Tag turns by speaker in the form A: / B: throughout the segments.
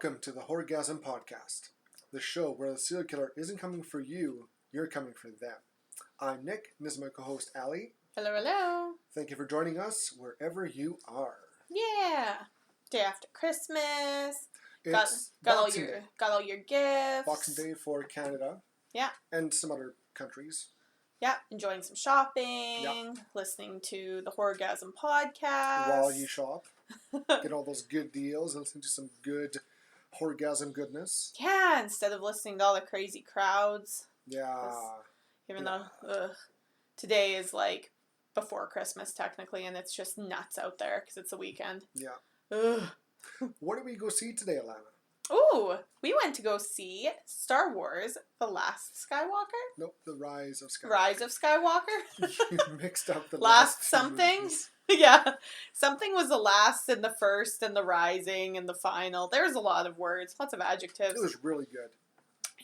A: Welcome to the Horr-Gasm podcast, the show where the serial killer isn't coming for you, you're coming for them. I'm Nick, and this is my co-host, Allie.
B: Hello, hello.
A: Thank you for joining us wherever you are.
B: Yeah. Day after Christmas.
A: It's
B: got
A: Boxing Day.
B: Got all your gifts.
A: Boxing Day for Canada.
B: Yeah.
A: And some other countries.
B: Yeah. Enjoying some shopping.
A: Yep.
B: Listening to the Horr-Gasm podcast.
A: While you shop. Get all those good deals and listen to some good Horr-Gasm goodness.
B: Yeah, instead of listening to all the crazy crowds.
A: Yeah.
B: Even though today is like before Christmas technically, and it's just nuts out there because it's the weekend.
A: Yeah.
B: Ugh.
A: What did we go see today, Alana?
B: Ooh, we went to go see Star Wars: The Last Skywalker.
A: Nope, The Rise of Skywalker.
B: Rise of Skywalker.
A: You mixed up the
B: last
A: two
B: something.
A: movies.
B: Yeah, something was the last and the first and the rising and the final. There's a lot of words, lots of adjectives.
A: It was really good.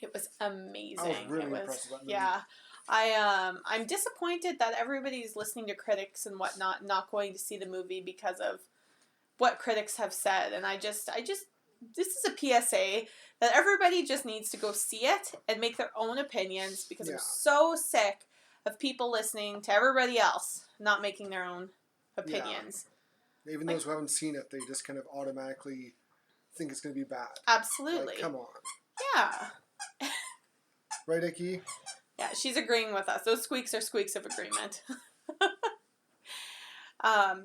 B: It was amazing.
A: I was really impressed with that movie.
B: Yeah. I'm disappointed that everybody's listening to critics and whatnot, not going to see the movie because of what critics have said. And I just, this is a PSA that everybody just needs to go see it and make their own opinions because I'm so sick of people listening to everybody else, not making their own opinions.
A: Yeah. Even those who haven't seen it, they just kind of automatically think it's going to be bad.
B: Absolutely.
A: Like, come on.
B: Yeah.
A: Right, Icky?
B: Yeah, she's agreeing with us. Those squeaks are squeaks of agreement.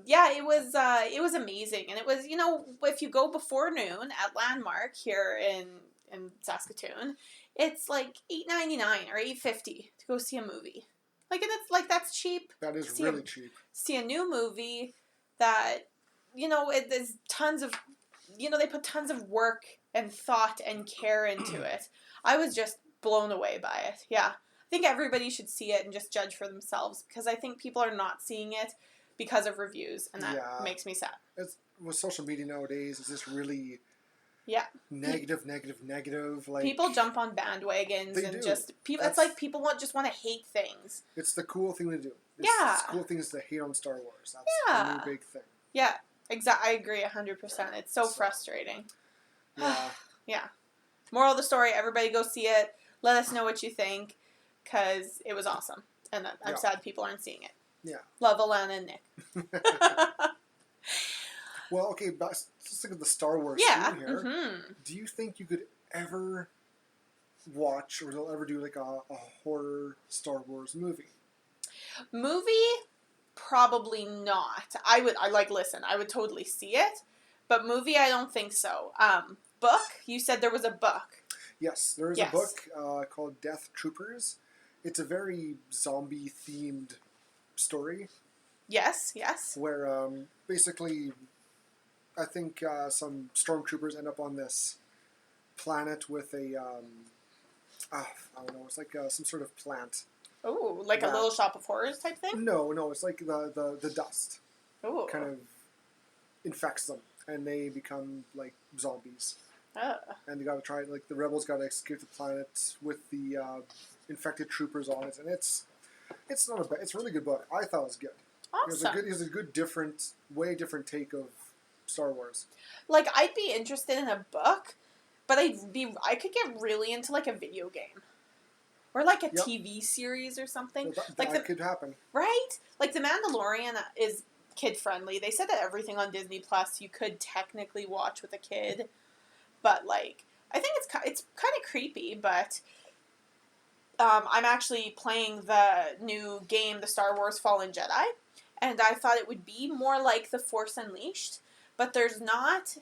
B: Yeah, it was amazing. And it was, you know, if you go before noon at Landmark here in Saskatoon, it's like $8.99 or $8.50 to go see a movie. Like, and it's like, that's cheap.
A: That is really cheap.
B: See a new movie that, you know, there's tons of, you know, they put tons of work and thought and care into it. I was just blown away by it. Yeah. I think everybody should see it and just judge for themselves because I think people are not seeing it because of reviews, and that makes me sad.
A: With social media nowadays, it's just really negative. Like,
B: people jump on bandwagons and just people. It's like people just want to hate things.
A: It's the cool thing to do. The cool thing is to hate on Star Wars. That's the new big thing.
B: Yeah, exactly. I agree 100%. It's so frustrating.
A: Yeah.
B: Moral of the story: everybody go see it. Let us know what you think, because it was awesome, and I'm sad people aren't seeing it.
A: Yeah.
B: Love Alana and Nick.
A: Well, okay, but let's look at the Star Wars scene here. Mm-hmm. Do you think you could ever watch, or they'll ever do like a horror Star Wars movie?
B: Movie? Probably not. I would totally see it, but movie, I don't think so. Book? You said there was a book.
A: Yes, there is a book called Death Troopers. It's a very zombie-themed story.
B: Yes.
A: Where basically, I think some stormtroopers end up on this planet with a, I don't know, it's like some sort of plant.
B: Oh, like a Little Shop of Horrors type thing?
A: No, it's like the dust.
B: Ooh.
A: Kind of infects them, and they become like zombies. And they gotta try, like, the rebels gotta escape the planet with the infected troopers on it, and it's not a bad, it's a really good book. I thought it was good.
B: Awesome.
A: It was a good way different take of Star Wars.
B: Like, I'd be interested in a book, but I could get really into like a video game. Or like a TV series or something.
A: Well,
B: that
A: could happen.
B: Right? Like, The Mandalorian is kid-friendly. They said that everything on Disney Plus you could technically watch with a kid. But, like, I think it's kind of creepy, but I'm actually playing the new game, The Star Wars Fallen Jedi, and I thought it would be more like The Force Unleashed, but there's not.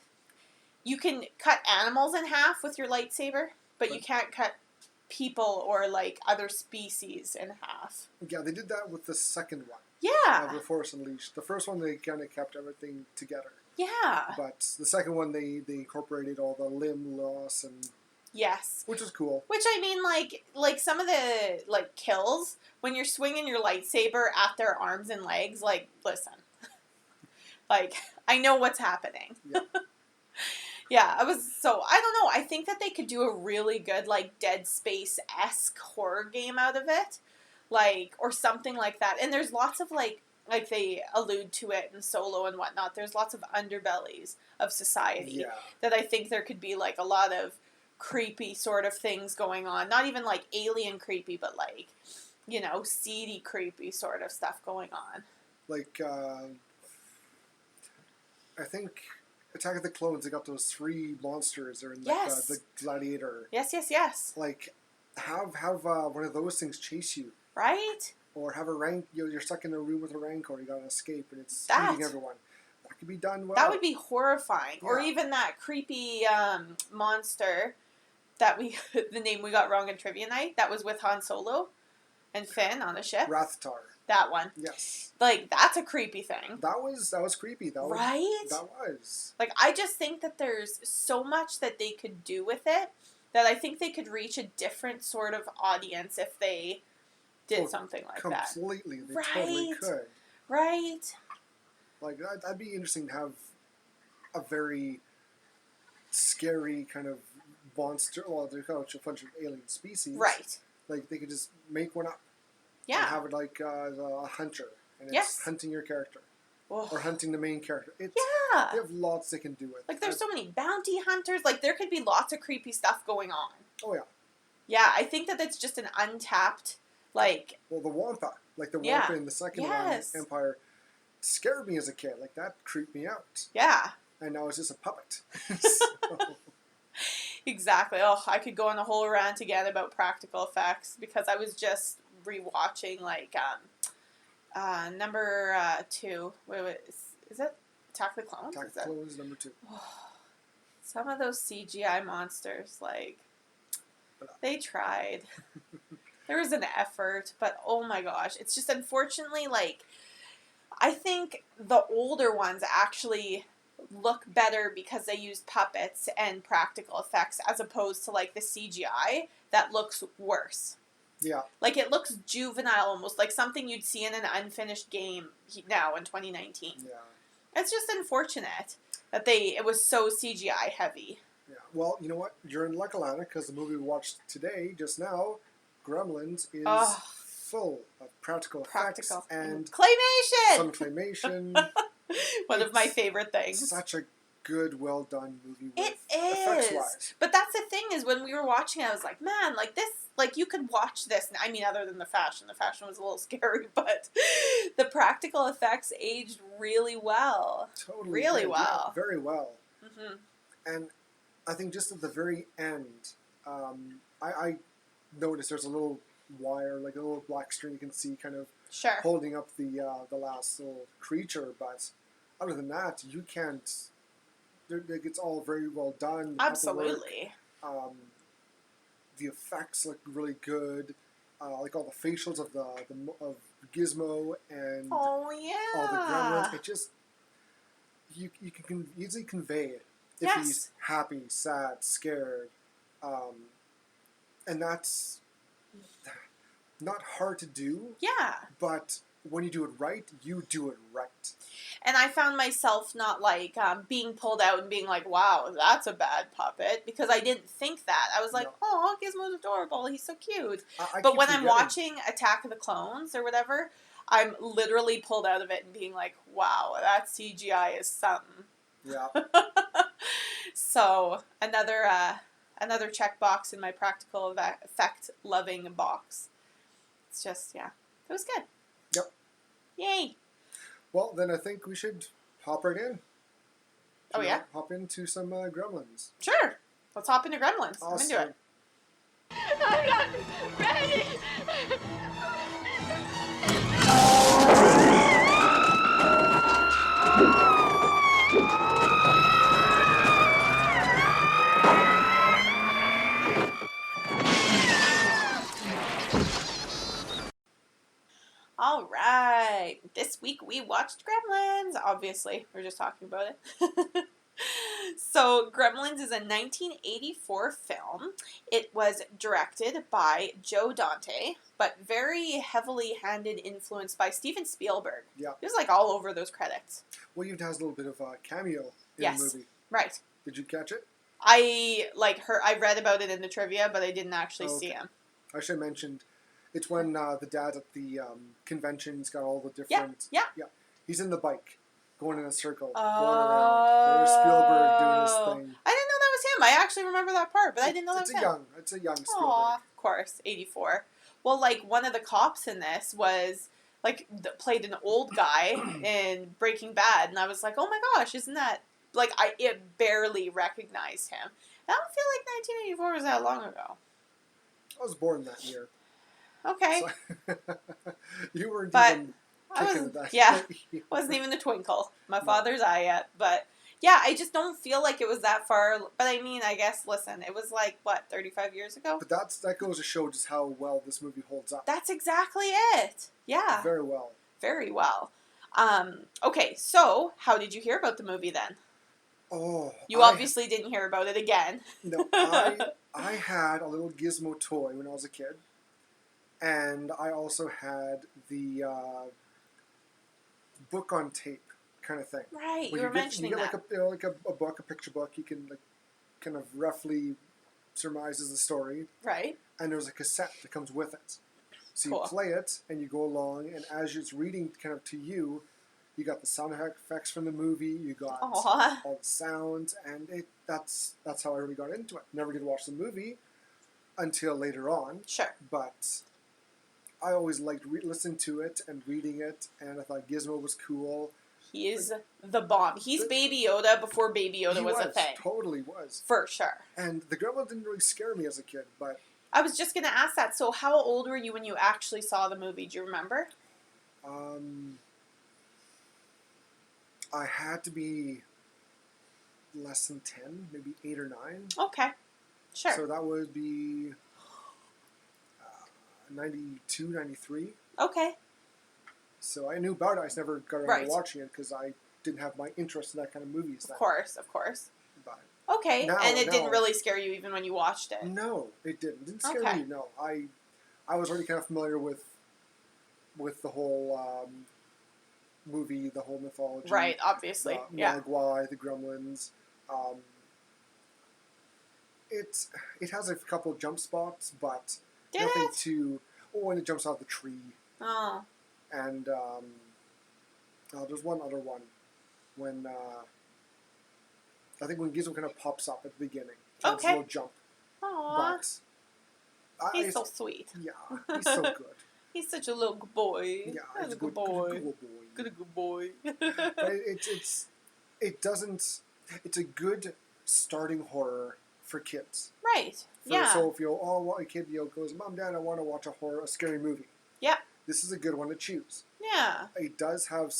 B: You can cut animals in half with your lightsaber, but you can't cut people or, like, other species in half.
A: Yeah, they did that with the second one.
B: Yeah.
A: The Force Unleashed. The first one, they kind of kept everything together.
B: Yeah.
A: But the second one, they incorporated all the limb loss and...
B: Yes.
A: Which is cool.
B: Which, I mean, like some of the, like, kills, when you're swinging your lightsaber at their arms and legs, like, listen. Like, I know what's happening. Yeah. Yeah, I don't know, I think that they could do a really good, like, Dead Space-esque horror game out of it. Like, or something like that. And there's lots of, like, like they allude to it in Solo and whatnot, there's lots of underbellies of society that I think there could be like a lot of creepy sort of things going on. Not even like alien creepy, but like, you know, seedy creepy sort of stuff going on.
A: Like, I think Attack of the Clones, they got those 3 monsters. They're in like, the Gladiator.
B: Yes.
A: Like, have one of those things chase you.
B: Right?
A: Or have a rank, you're stuck in a room with a rancor, you gotta escape, and it's eating everyone. That could be done well.
B: That would be horrifying. Yeah. Or even that creepy monster that the name we got wrong in trivia night, that was with Han Solo and Finn on the ship.
A: Rathtar.
B: That one.
A: Yes.
B: Like, that's a creepy thing.
A: That was creepy. That was.
B: Like, I just think that there's so much that they could do with it that I think they could reach a different sort of audience if they did something like that.
A: Completely. They totally could.
B: Right.
A: Like, that'd be interesting to have a very scary kind of monster. Well, there's a bunch of alien species.
B: Right.
A: Like, they could just make one up.
B: Yeah.
A: And have it like a hunter. And it's hunting your character. Or hunting the main character. They have lots they can do with.
B: Like, there's so many bounty hunters. Like, there could be lots of creepy stuff going on.
A: Oh, yeah.
B: Yeah, I think that it's just an untapped, like...
A: Well, the Wampa. Like, the Wampa in the second Empire scared me as a kid. Like, that creeped me out.
B: Yeah.
A: And now it's just a puppet.
B: Exactly. Oh, I could go on a whole rant again about practical effects because I was just rewatching, like, number 2. Wait, is it Attack of the Clones?
A: Attack of the Clones, number 2.
B: Some of those CGI monsters, like, they tried. There was an effort, but oh my gosh. It's just, unfortunately, like, I think the older ones actually look better because they used puppets and practical effects as opposed to, like, the CGI that looks worse.
A: Yeah.
B: Like, it looks juvenile almost, like something you'd see in an unfinished game now in 2019.
A: Yeah.
B: It's just unfortunate that it was so CGI heavy.
A: Yeah. Well, you know what? You're in luck, Alana, because the movie we watched today, just now, Gremlins, is full of practical effects and
B: claymation!
A: Some claymation.
B: One of my favorite things.
A: Such a good, well-done movie.
B: It is. Effects-wise. But that's the thing is, when we were watching it, I was like, man, like this, like you could watch this. I mean, other than the fashion was a little scary, but the practical effects aged really well.
A: Totally.
B: Really well.
A: Yeah, very well.
B: Mm-hmm.
A: And I think just at the very end, I noticed there's a little wire, like a little black string you can see kind of holding up the last little creature, but other than that, you can't. It's all very well done.
B: Absolutely.
A: The effects look really good. Like all the facials of Gizmo and all the Gremlins. It just you can easily convey it if he's happy, sad, scared, and that's not hard to do.
B: Yeah.
A: But when you do it right, you do it right.
B: And I found myself not, like, being pulled out and being like, wow, that's a bad puppet. Because I didn't think that. I was like, oh, Gizmo's adorable. He's so cute. But when I'm watching Attack of the Clones or whatever, I'm literally pulled out of it and being like, wow, that CGI is something.
A: Yeah.
B: So, another checkbox in my practical effect loving box. It's just, it was good.
A: Yep.
B: Yay.
A: Well, then I think we should hop right in.
B: Oh, yeah?
A: Hop into some Gremlins.
B: Sure. Let's hop into Gremlins.
A: Awesome.
B: I'm into it.
C: I'm not ready.
B: All right. This week we watched Gremlins. Obviously, we're just talking about it. So, Gremlins is a 1984 film. It was directed by Joe Dante, but very heavily influenced by Steven Spielberg.
A: Yeah.
B: He was like all over those credits.
A: Well, even has a little bit of a cameo in the movie.
B: Right.
A: Did you catch it?
B: I read about it in the trivia, but I didn't actually see him.
A: I should have mentioned, It's when the dad at the convention, he's got all the different...
B: Yeah.
A: He's in the bike, going in a circle, going around. There's Spielberg doing his thing.
B: I didn't know that was him. I actually remember that part, but I didn't know that was him.
A: It's a young Spielberg.
B: Aw, of course, 84. Well, like, one of the cops in this was, like, played an old guy in Breaking Bad, and I was like, oh my gosh, isn't that... Like, it barely recognized him. And I don't feel like 1984 was that long ago.
A: I was born that year.
B: Okay.
A: So, you weren't
B: but
A: even kicking that.
B: Yeah, wasn't even a twinkle. My father's eye yet. But, yeah, I just don't feel like it was that far. But, I mean, I guess, listen, it was like, what, 35 years ago?
A: But that goes to show just how well this movie holds up.
B: That's exactly it. Yeah.
A: Very well.
B: Very well. Okay, so, how did you hear about the movie then?
A: Oh,
B: you obviously didn't hear about it again.
A: No, I had a little Gizmo toy when I was a kid, and I also had the book on tape kind of thing.
B: Right, you were mentioning that.
A: You get like a book, a picture book. You can like kind of roughly surmises the story.
B: Right.
A: And there's a cassette that comes with it, so
B: cool.
A: You play it and you go along, and as it's reading kind of to you. You got the sound effects from the movie. You got all the sounds, and that's how I really got into it. Never did watch the movie until later on.
B: Sure.
A: But I always liked listening to it and reading it, and I thought Gizmo was cool.
B: He is the bomb. He's Baby Yoda before Baby Yoda was a thing.
A: Totally was.
B: For sure.
A: And the Gremlins didn't really scare me as a kid, but...
B: I was just going to ask that. So how old were you when you actually saw the movie? Do you remember? I
A: had to be less than 10, maybe 8 or 9.
B: Okay, sure.
A: So that would be 92, 93.
B: Okay.
A: So I knew about it. I just never got around to watching it because I didn't have my interest in that kind of movies then.
B: Of course.
A: But
B: okay, and it didn't really scare you even when you watched it?
A: No, it didn't. It didn't scare me, no. I was already kind of familiar with the whole... movie, the whole mythology.
B: Right, obviously.
A: Mogwai, the Gremlins. It has a couple of jump spots, but nothing too... Oh, when it jumps out of the tree.
B: Oh.
A: And there's one other one. When... I think when Gizmo kind of pops up at the beginning. It's a little jump.
B: Aww. But he's so sweet.
A: Yeah, he's so good.
B: He's such a little good boy.
A: Yeah,
B: he's a good boy. Good boy.
A: But it's a good starting horror for kids.
B: Right.
A: So if a kid goes, Mom, Dad, I want to watch a scary movie.
B: Yeah.
A: This is a good one to choose.
B: Yeah.
A: It does have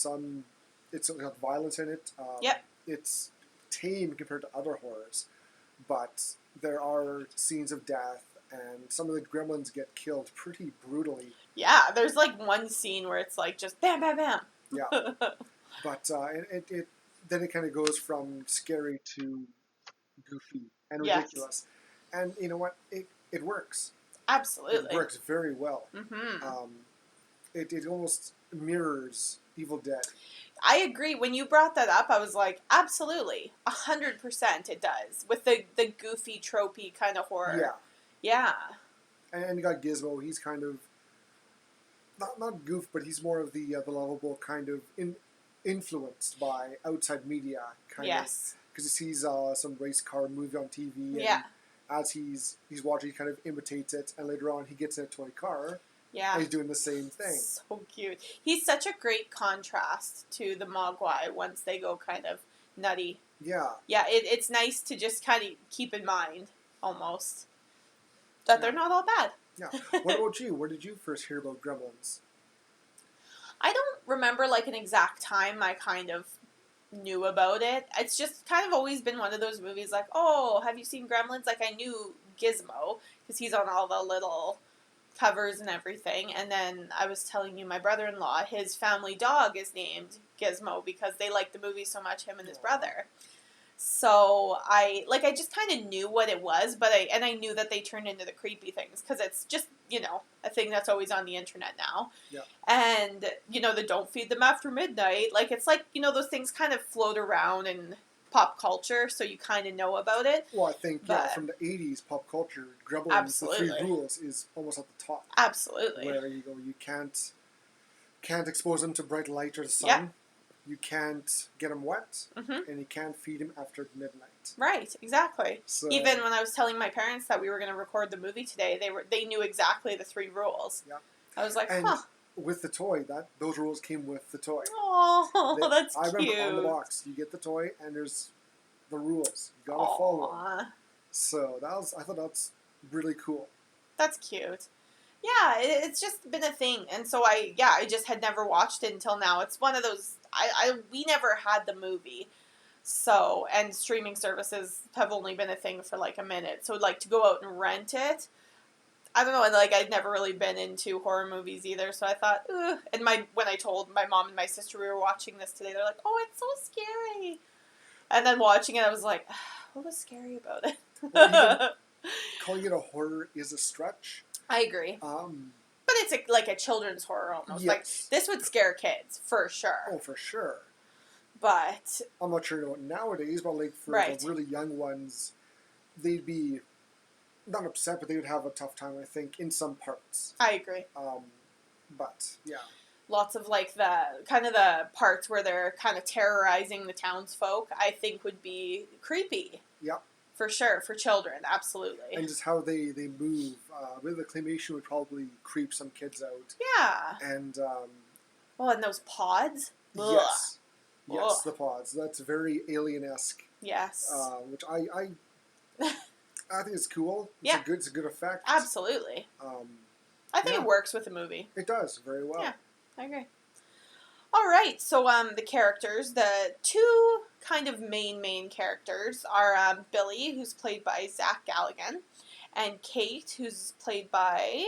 A: it's got violence in it.
B: Yep.
A: It's tame compared to other horrors, but there are scenes of death. And some of the Gremlins get killed pretty brutally. Yeah,
B: there's like one scene where it's like just bam, bam, bam.
A: Yeah, but then it kind of goes from scary to goofy and ridiculous. And you know what? It works.
B: Absolutely,
A: it works very well.
B: Mm-hmm.
A: It almost mirrors Evil Dead.
B: I agree. When you brought that up, I was like, absolutely, 100% it does with the goofy, tropey kind of horror.
A: Yeah.
B: Yeah.
A: And you got Gizmo. He's kind of not goof, but he's more of the lovable kind of influenced by outside media kind of. Because he sees some race car movie on TV. And as he's watching, he kind of imitates it, and later on he gets in a toy car. Yeah. And he's doing the same thing.
B: So cute. He's such a great contrast to the Mogwai once they go kind of nutty.
A: Yeah.
B: Yeah, it's nice to just kind of keep in mind, almost. That they're not all bad.
A: Yeah. What about you? Where did you first hear about Gremlins?
B: I don't remember like an exact time I kind of knew about it. It's just kind of always been one of those movies like, oh, have you seen Gremlins? Like I knew Gizmo because he's on all the little covers and everything. And then I was telling you, my brother-in-law, his family dog is named Gizmo because they like the movie so much, him and his brother. So I just kind of knew what it was, but I knew that they turned into the creepy things because it's just, a thing that's always on the internet now.
A: Yeah.
B: And, the don't feed them after midnight, like, it's like, those things kind of float around and pop culture, so you kind of know about it.
A: Well, I think from the 80s pop culture, Gremlins, the 3 rules is almost at the top.
B: Absolutely.
A: Where you go, you can't expose them to bright light or the sun.
B: Yeah.
A: You can't get them wet,
B: Mm-hmm.
A: and you can't feed them after midnight.
B: Right, exactly.
A: So,
B: even when I was telling my parents that we were going to record the movie today, they knew exactly the 3 rules.
A: Yeah.
B: I was like,
A: and with the toy, those rules came with the toy.
B: Oh, that's cute.
A: I remember on the box, you get the toy, and there's the rules. You gotta follow them. So I thought that's really cool.
B: That's cute. Yeah, it's just been a thing, and so I just had never watched it until now. It's one of those we never had the movie, so, and streaming services have only been a thing for like a minute. So like to go out and rent it, I don't know. Like I'd never really been into horror movies either, so I thought, ugh. And when I told my mom and my sister we were watching this today, they're like, "Oh, it's so scary." And then watching it, I was like, "What was scary about it?"
A: Well, calling it a horror is a stretch.
B: I agree. But it's like a children's horror almost.
A: Yes.
B: Like, this would scare kids, for sure.
A: Oh, for sure.
B: But
A: I'm not sure about nowadays, but like for the really young ones, they'd be not upset, but they would have a tough time, I think, in some parts.
B: I agree.
A: But, yeah.
B: Lots of like the parts where they're kind of terrorizing the townsfolk, I think would be creepy.
A: Yep.
B: For sure, for children, absolutely.
A: And just how they move. With the claymation would probably creep some kids out.
B: Yeah.
A: And,
B: and those pods? Ugh.
A: Yes. Yes,
B: Ugh.
A: the pods. That's very alien-esque.
B: Yes.
A: Which I think it's cool.
B: Yeah.
A: It's a good effect.
B: Absolutely. I think it works with the movie.
A: It does, very well.
B: Yeah, I agree. All right, so the characters, the 2 kind of main characters are Billy, who's played by Zach Galligan, and Kate, who's played by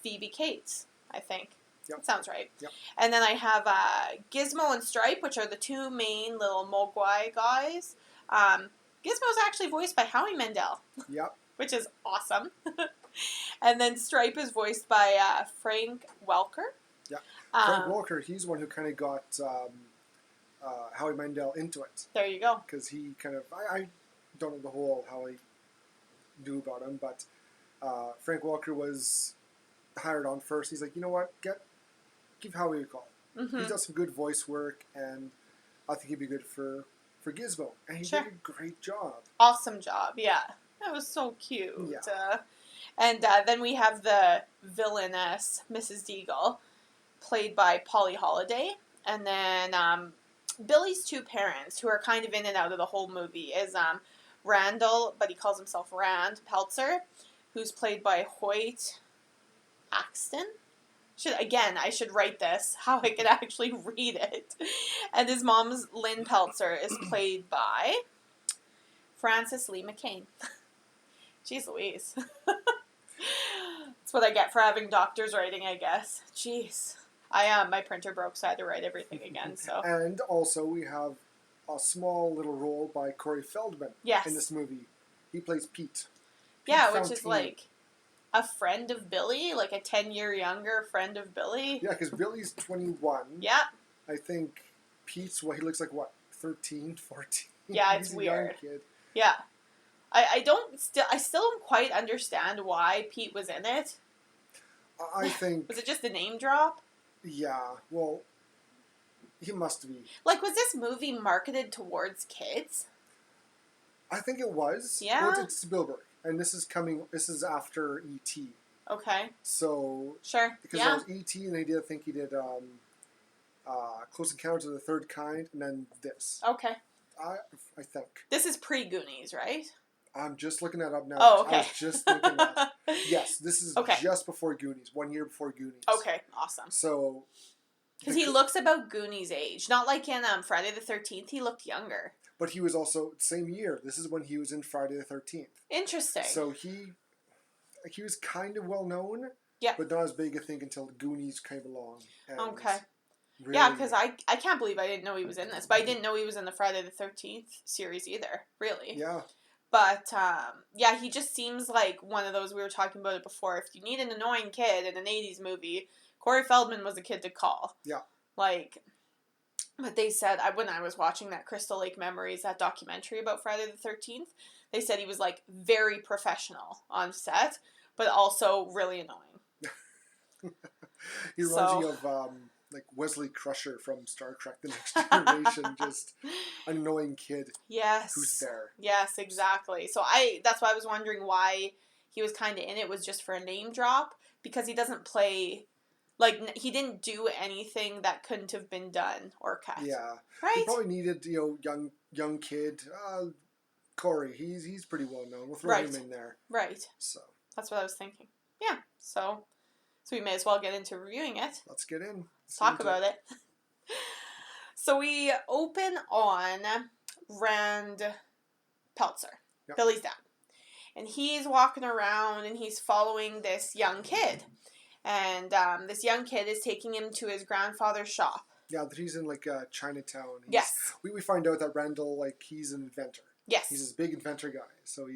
B: Phoebe Cates, I think.
A: Yep.
B: That sounds right.
A: Yep.
B: And then I have Gizmo and Stripe, which are the 2 main little Mogwai guys. Gizmo's actually voiced by Howie Mandel.
A: Yep.
B: Which is awesome. And then Stripe is voiced by Frank Welker.
A: Yeah. Frank Welker, he's the one who kind of got Howie Mandel into it.
B: There you go.
A: Because he kind of, I don't know the whole how I knew about him, but Frank Welker was hired on first. He's like, you know what, give Howie a call. Mm-hmm. He does some good voice work, and I think he'd be good for Gizmo. And he did a great job.
B: Awesome job, yeah. That was so cute.
A: Yeah.
B: And then we have the villainess, Mrs. Deagle, played by Polly Holiday. And then Billy's 2 parents, who are kind of in and out of the whole movie, is Randall, but he calls himself Rand Peltzer, who's played by Hoyt Axton. I should write this, how I can actually read it. And his mom's Lynn Peltzer is played by Frances Lee McCain. Jeez Louise. That's what I get for having doctors writing, I guess. Jeez. My printer broke, so I had to write everything again. So.
A: And also we have a small little role by Corey Feldman in this movie. He plays Pete.
B: Yeah, which is like a friend of Billy, like a 10-year younger friend of Billy.
A: Yeah, because Billy's 21.
B: Yeah.
A: I think Pete's, he looks like, 13, 14?
B: Yeah, it's
A: He's
B: weird.
A: A young kid.
B: Yeah. I still don't quite understand why Pete was in it.
A: I think...
B: Was it just a name drop?
A: Yeah, well, he must be.
B: Like, was this movie marketed towards kids?
A: I think it was.
B: Yeah?
A: Well, it's Spielberg. And this is after E.T.
B: Okay.
A: So...
B: Sure,
A: because it was E.T. and I think he did Close Encounters of the Third Kind and then this.
B: Okay.
A: I think.
B: This is pre-Goonies, right?
A: I'm just looking that up now.
B: Oh, okay.
A: I was just thinking that. Yes, this is just before Goonies. 1 year before Goonies.
B: Okay, awesome.
A: So...
B: Because he looks about Goonies' age. Not like in Friday the 13th. He looked younger.
A: But he was also, same year. This is when he was in Friday the 13th.
B: Interesting.
A: So he was kind of well known.
B: Yeah.
A: But not as big, I think, until Goonies came along.
B: Okay.
A: Really,
B: yeah, because I can't believe I didn't know he was in this. But I didn't know he was in the Friday the 13th series either, really.
A: Yeah.
B: But, he just seems like one of those, we were talking about it before, if you need an annoying kid in an 80s movie, Corey Feldman was a kid to call.
A: Yeah.
B: Like, But they said, when I was watching that Crystal Lake Memories, that documentary about Friday the 13th, they said he was, like, very professional on set, but also really annoying.
A: He reminds me of, like, Wesley Crusher from Star Trek The Next Generation, just an annoying kid.
B: Yes.
A: Who's there.
B: Yes, exactly. So that's why I was wondering why he was kind of in it, was just for a name drop, because he doesn't play... Like, he didn't do anything that couldn't have been done or cut.
A: Yeah.
B: Right?
A: He probably needed, young kid. Corey, he's pretty well known. We'll throw him in there.
B: Right.
A: So.
B: That's what I was thinking. Yeah. So we may as well get into reviewing it.
A: Let's get in.
B: Let's talk about it. So we open on Rand Peltzer,
A: yep.
B: Billy's dad. And he's walking around and he's following this young kid. And this young kid is taking him to his grandfather's shop.
A: Yeah, he's in, like, Chinatown.
B: Yes.
A: We find out that Randall, like, he's an inventor.
B: Yes.
A: He's this big inventor guy. So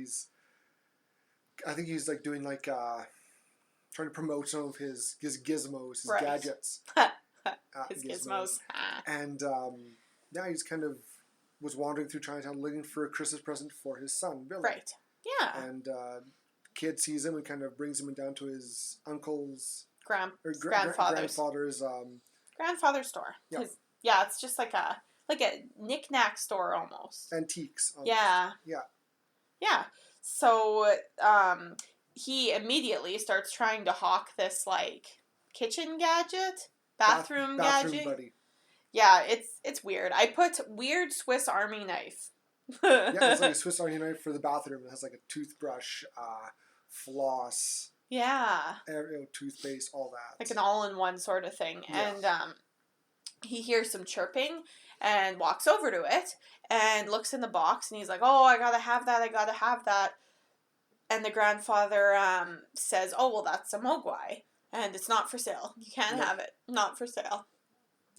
A: I think he's, like, doing, like, trying to promote some of his gizmos, his gadgets.
B: His gizmos.
A: And, he's kind of was wandering through Chinatown looking for a Christmas present for his son, Billy.
B: Right. Yeah.
A: And, kid sees him and kind of brings him down to his uncle's
B: grandfather's grandfather's store.
A: Yeah.
B: Yeah, it's just like a knick-knack store almost.
A: Antiques. Almost.
B: Yeah.
A: Yeah.
B: Yeah. So he immediately starts trying to hawk this like kitchen gadget, bathroom gadget. Buddy. Yeah, it's weird. I put weird Swiss Army knife.
A: Yeah, it's like a Swiss Army knife for the bathroom. It has like a toothbrush, floss.
B: Yeah.
A: Toothpaste, all that.
B: Like an all-in-one sort of thing. Yeah. And he hears some chirping and walks over to it and looks in the box and he's like, oh, I gotta have that. And the grandfather says, oh, well, that's a mogwai and it's not for sale. You can't have it. Not for sale.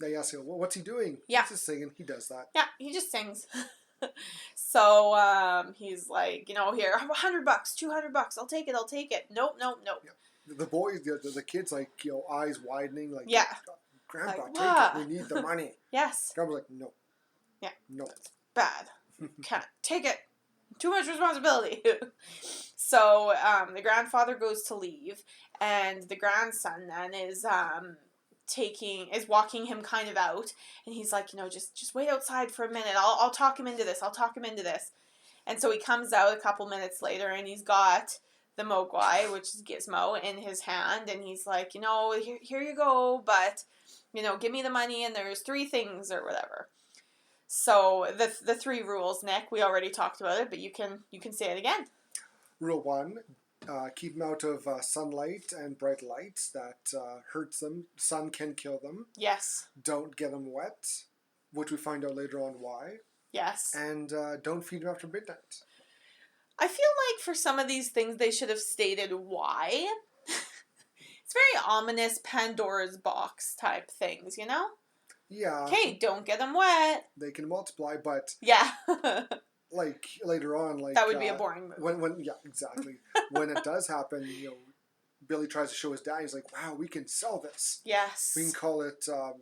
A: They ask him, well, what's he doing?
B: Yeah.
A: He's just singing. He does that.
B: Yeah, he just sings. So he's like, here, $100, $200, I'll take it. Nope.
A: Yeah. The boys, the kids, like, eyes widening, like,
B: yeah.
A: Grandpa, like, take it. We need the money.
B: Yes.
A: Grandpa's like, no.
B: Yeah.
A: No.
B: It's bad. Can't take it. Too much responsibility. So the grandfather goes to leave, and the grandson then is walking him kind of out, and he's like, just wait outside for a minute. I'll talk him into this. And so he comes out a couple minutes later, and he's got the mogwai, which is Gizmo, in his hand, and he's like, here you go, but give me the money, and there's 3 things or whatever. So the 3 rules, Nick, we already talked about it, but you can say it again.
A: Rule 1. Keep them out of sunlight and bright lights that hurts them. Sun can kill them.
B: Yes. Don't
A: get them wet, which we find out later on why.
B: Yes.
A: And don't feed them after midnight.
B: I feel like for some of these things they should have stated why. It's very ominous Pandora's box type things,
A: Yeah.
B: Okay, don't get them wet.
A: They can multiply, but...
B: Yeah.
A: Like, later on, like...
B: That would be a boring movie.
A: Yeah, exactly. When it does happen, Billy tries to show his dad, he's like, wow, we can sell this.
B: Yes.
A: We can call it, I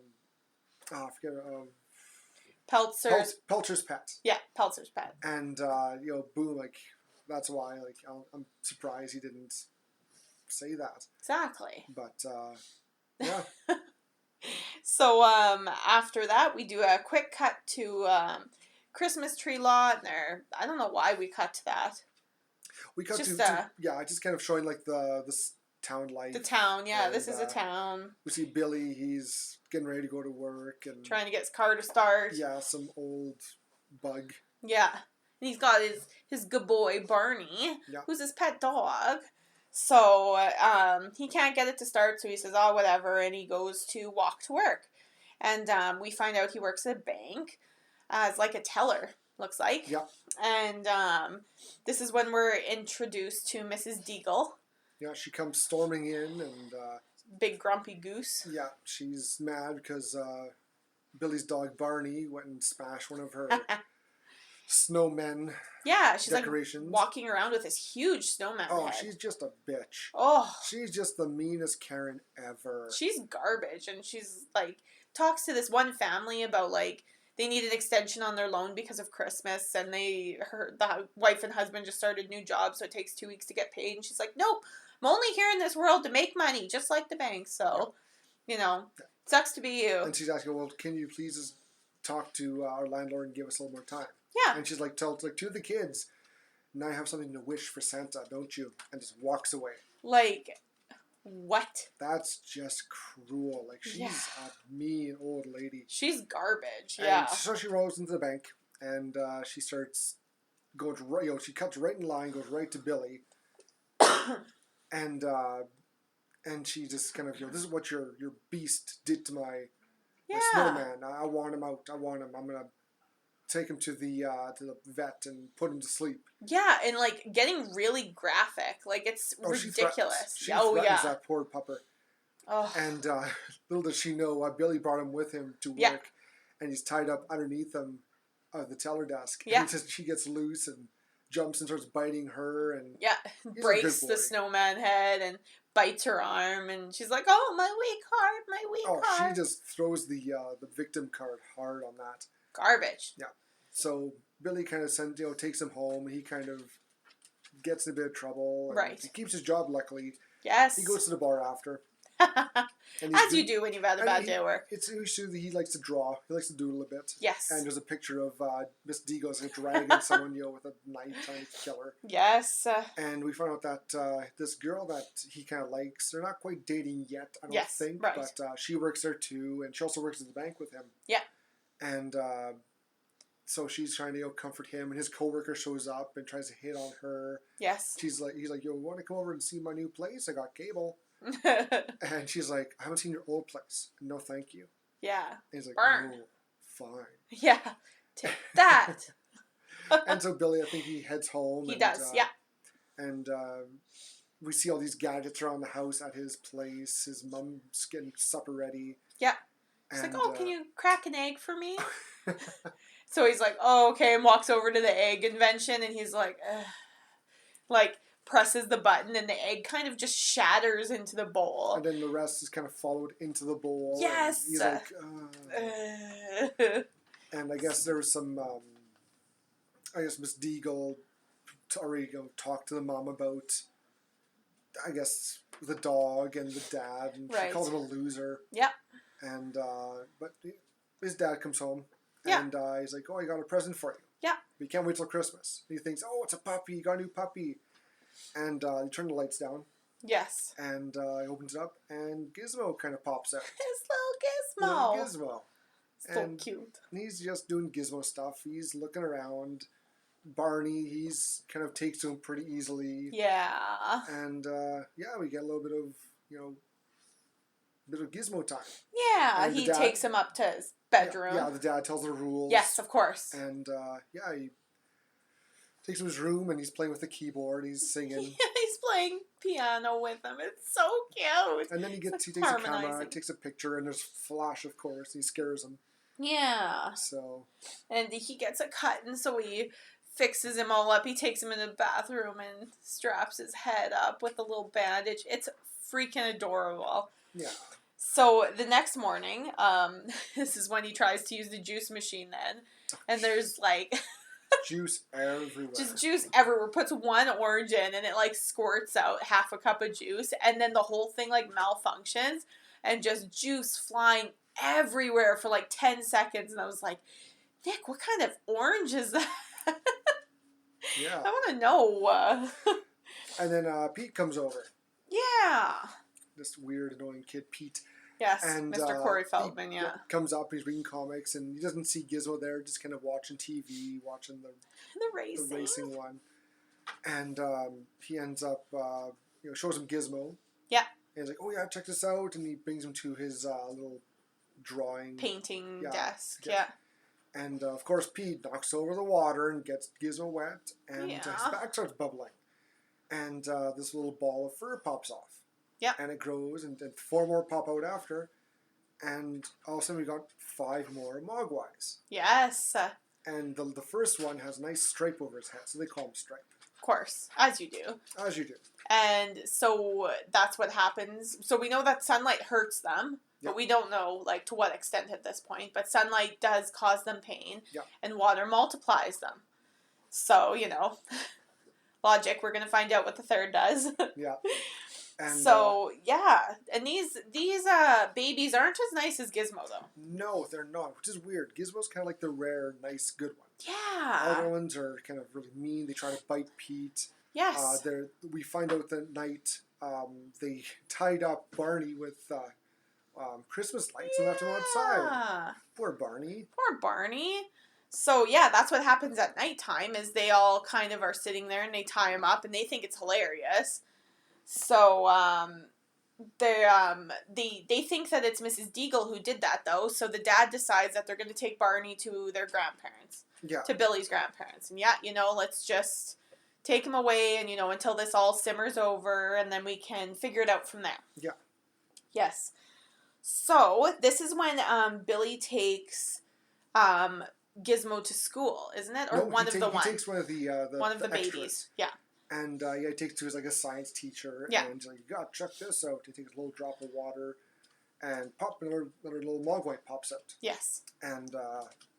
A: forget,
B: Peltzer's
A: Pet.
B: Yeah, Peltzer's Pet.
A: And, boom, like, that's why, like, I'm surprised he didn't say that.
B: Exactly.
A: But, yeah.
B: So, after that, we do a quick cut to, Christmas tree lot, and I don't know why we cut to that.
A: We cut just kind of showing like this town life.
B: The town, yeah, this is a town.
A: We see Billy, he's getting ready to go to work and
B: trying to get his car to start.
A: Yeah, some old bug.
B: Yeah. And he's got his good boy Barney, who's his pet dog. So he can't get it to start, so he says, oh, whatever, and he goes to walk to work. And we find out he works at a bank. As like a teller, looks like.
A: Yeah.
B: And this is when we're introduced to Mrs. Deagle.
A: Yeah, she comes storming in and...
B: Big grumpy goose.
A: Yeah, she's mad because Billy's dog Barney went and smashed one of her snowmen
B: she's decorations. Like walking around with this huge snowman head.
A: She's just a bitch.
B: Oh.
A: She's just the meanest Karen ever.
B: She's garbage, and she's like... talks to this one family about, like, they need an extension on their loan because of Christmas, and the wife and husband just started new jobs, so it takes 2 weeks to get paid. And she's like, nope, I'm only here in this world to make money, just like the bank. So, you know, sucks to be you.
A: And she's asking, well, can you please just talk to our landlord and give us a little more time?
B: Yeah.
A: And she's like, tell like two of the kids, now you have something to wish for Santa, don't you? And just walks away.
B: Like, what?
A: That's just cruel. Like, she's a mean old lady.
B: She's garbage.
A: And
B: Yeah.
A: so she rolls into the bank, and she starts going to, you know, she cuts right in line, goes right to Billy, and she just kind of, you know, this is what your beast did to my snowman. I want him out. I want him. I'm gonna take him to the vet and put him to sleep.
B: Yeah, and like getting really graphic. Like, it's ridiculous.
A: She threatens that poor pupper.
B: Oh.
A: And little does she know, Billy brought him with him to work, and he's tied up underneath him the teller desk.
B: Yeah.
A: And she gets loose and jumps and starts biting her. And
B: breaks the snowman head and bites her arm, and she's like, "Oh, my weak heart, my weak heart."
A: Oh, she just throws the victim card hard on that.
B: Garbage.
A: Yeah. So Billy kind of takes him home. He kind of gets in a bit of trouble.
B: Right.
A: He keeps his job, luckily.
B: Yes.
A: He goes to the bar after.
B: As you do when you've had a bad day at work.
A: He likes to draw. He likes to doodle a bit. Yes. And there's a picture of Miss Deagle's dragging someone, with a knife trying to kill her.
B: Yes.
A: And we found out that this girl that he kind of likes, they're not quite dating yet, I don't think. Right. But she works there too, and she also works at the bank with him. Yeah. And so she's trying to comfort him, and his coworker shows up and tries to hit on her. Yes. He's like, yo, want to come over and see my new place? I got cable. And she's like, I haven't seen your old place. No, thank you. Yeah. And he's like, burn. Oh, fine. Yeah. Take that. And so Billy, I think he heads home. He does, And we see all these gadgets around the house at his place. His mom's getting supper ready. Yeah. She's like, oh, can you crack an egg for me? So he's like, oh, okay, and walks over to the egg invention, and he's like, ugh. Like, presses the button, and the egg kind of just shatters into the bowl. And then the rest is kind of followed into the bowl. Yes. And he's like, and I guess there was some, Miss Deagle already talked to the mom about, I guess, the dog and the dad, and she calls him a loser. Yep. And, but his dad comes home. Yeah. And he's like, oh, I got a present for you. Yeah. But you can't wait till Christmas. And he thinks, oh, it's a puppy. You got a new puppy. And he turned the lights down. Yes. And he opens it up, and Gizmo kind of pops out. His little Gizmo. So cute. And he's just doing Gizmo stuff. He's looking around. Barney, he's kind of takes to him pretty easily. Yeah. And, we get a little bit of, bit of Gizmo time. Yeah, and he takes him up to his bedroom. Yeah, the dad tells the rules. Yes, of course. And, he takes him to his room, and he's playing with the keyboard. He's singing. Yeah, he's playing piano with him. It's so cute. And then he takes a camera, takes a picture, and there's flash, of course. He scares him. Yeah. So. And he gets a cut, and so he fixes him all up. He takes him in the bathroom and straps his head up with a little bandage. It's freaking adorable. Yeah. So the next morning, this is when he tries to use the juice machine then. And there's like... juice everywhere. Just juice everywhere. Puts one orange in and it like squirts out half a cup of juice. And then the whole thing like malfunctions. And just juice flying everywhere for like 10 seconds. And I was like, Nick, what kind of orange is that? Yeah. I want to know. And then Pete comes over. Yeah. This weird, annoying kid, Pete. Yes, and, Mr. Corey Feldman, yeah. Comes up, he's reading comics, and he doesn't see Gizmo there, just kind of watching TV, watching the racing one. And he ends up, shows him Gizmo. Yeah. And he's like, oh yeah, check this out. And he brings him to his little drawing. Painting desk, yeah. And of course, Pete knocks over the water and gets Gizmo wet, and his back starts bubbling. And this little ball of fur pops off. Yeah. And it grows, and then 4 more pop out after. And all of a sudden we got 5 more Mogwais. Yes. And the first one has a nice stripe over his head, so they call him Stripe. Of course, as you do. As you do. And so that's what happens. So we know that sunlight hurts them.
B: but we don't know, like, to what extent at this point. But sunlight does cause them pain,
A: Yeah.
B: and water multiplies them. So, you know, logic, we're going to find out what the third does.
A: Yeah. And,
B: so, yeah. And these babies aren't as nice as Gizmo, though.
A: No, they're not, which is weird. Gizmo's kind of like the rare, nice, good one.
B: Yeah.
A: All the other ones are kind of really mean. They try to bite Pete.
B: Yes.
A: We find out that night they tied up Barney with Christmas lights and left him outside. Poor Barney.
B: Poor Barney. So, yeah, that's what happens at nighttime is they all kind of are sitting there and they tie him up and they think it's hilarious. So, they think that it's Mrs. Deagle who did that, though. So the dad decides that they're going to take Barney to their grandparents.
A: Yeah.
B: To Billy's grandparents. And, yeah, you know, let's just take him away and, you know, until this all simmers over and then we can figure it out from there.
A: Yeah.
B: Yes. So, this is when Billy takes Gizmo to school, isn't it? Or
A: no,
B: one of the ones.
A: He takes one of the
B: one of the
A: extras.
B: babies. Yeah.
A: And he takes to his like a science teacher.
B: Yeah.
A: And he's like, you gotta check this out. He takes a little drop of water, and another little mogwai pops out.
B: Yes.
A: And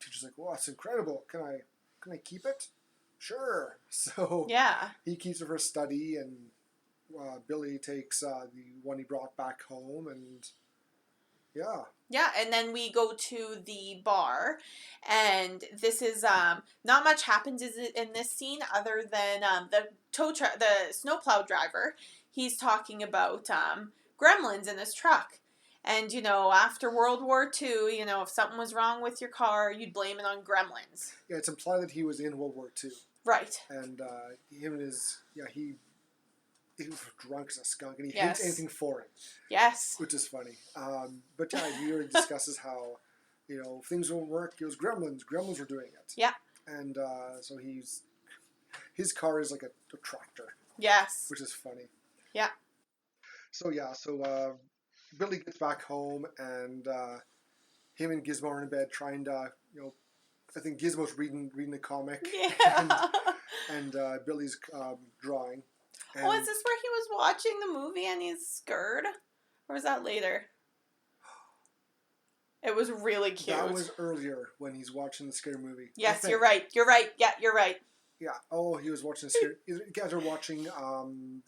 A: teacher's like, "Wow, that's incredible. Can I keep it?" Sure. So
B: yeah,
A: he keeps it for study, and Billy takes the one he brought back home, and yeah.
B: Yeah, and then we go to the bar, and this is not much happens in this scene other than the snowplow driver. He's talking about gremlins in his truck, and you know after World War II, you know if something was wrong with your car, you'd blame it on gremlins.
A: Yeah, it's implied that he was in World War II.
B: Right.
A: And him and his he was drunk as a skunk, and he hates anything foreign.
B: Yes.
A: Which is funny. But yeah, he already discusses how, you know, if things don't work, it was gremlins. Gremlins were doing it.
B: Yeah.
A: And so his car is like a tractor.
B: Yes.
A: Which is funny.
B: Yeah.
A: So Billy gets back home, and him and Gizmo are in bed trying to, you know, I think Gizmo's reading a comic.
B: Yeah.
A: and Billy's drawing.
B: And is this where he was watching the movie and he's scared? Or was that later? It was really cute.
A: That was earlier when he's watching the scary movie.
B: Yes, you're right. You're right. Yeah, you're right.
A: Yeah. Oh, he was watching the scary... You guys are watching not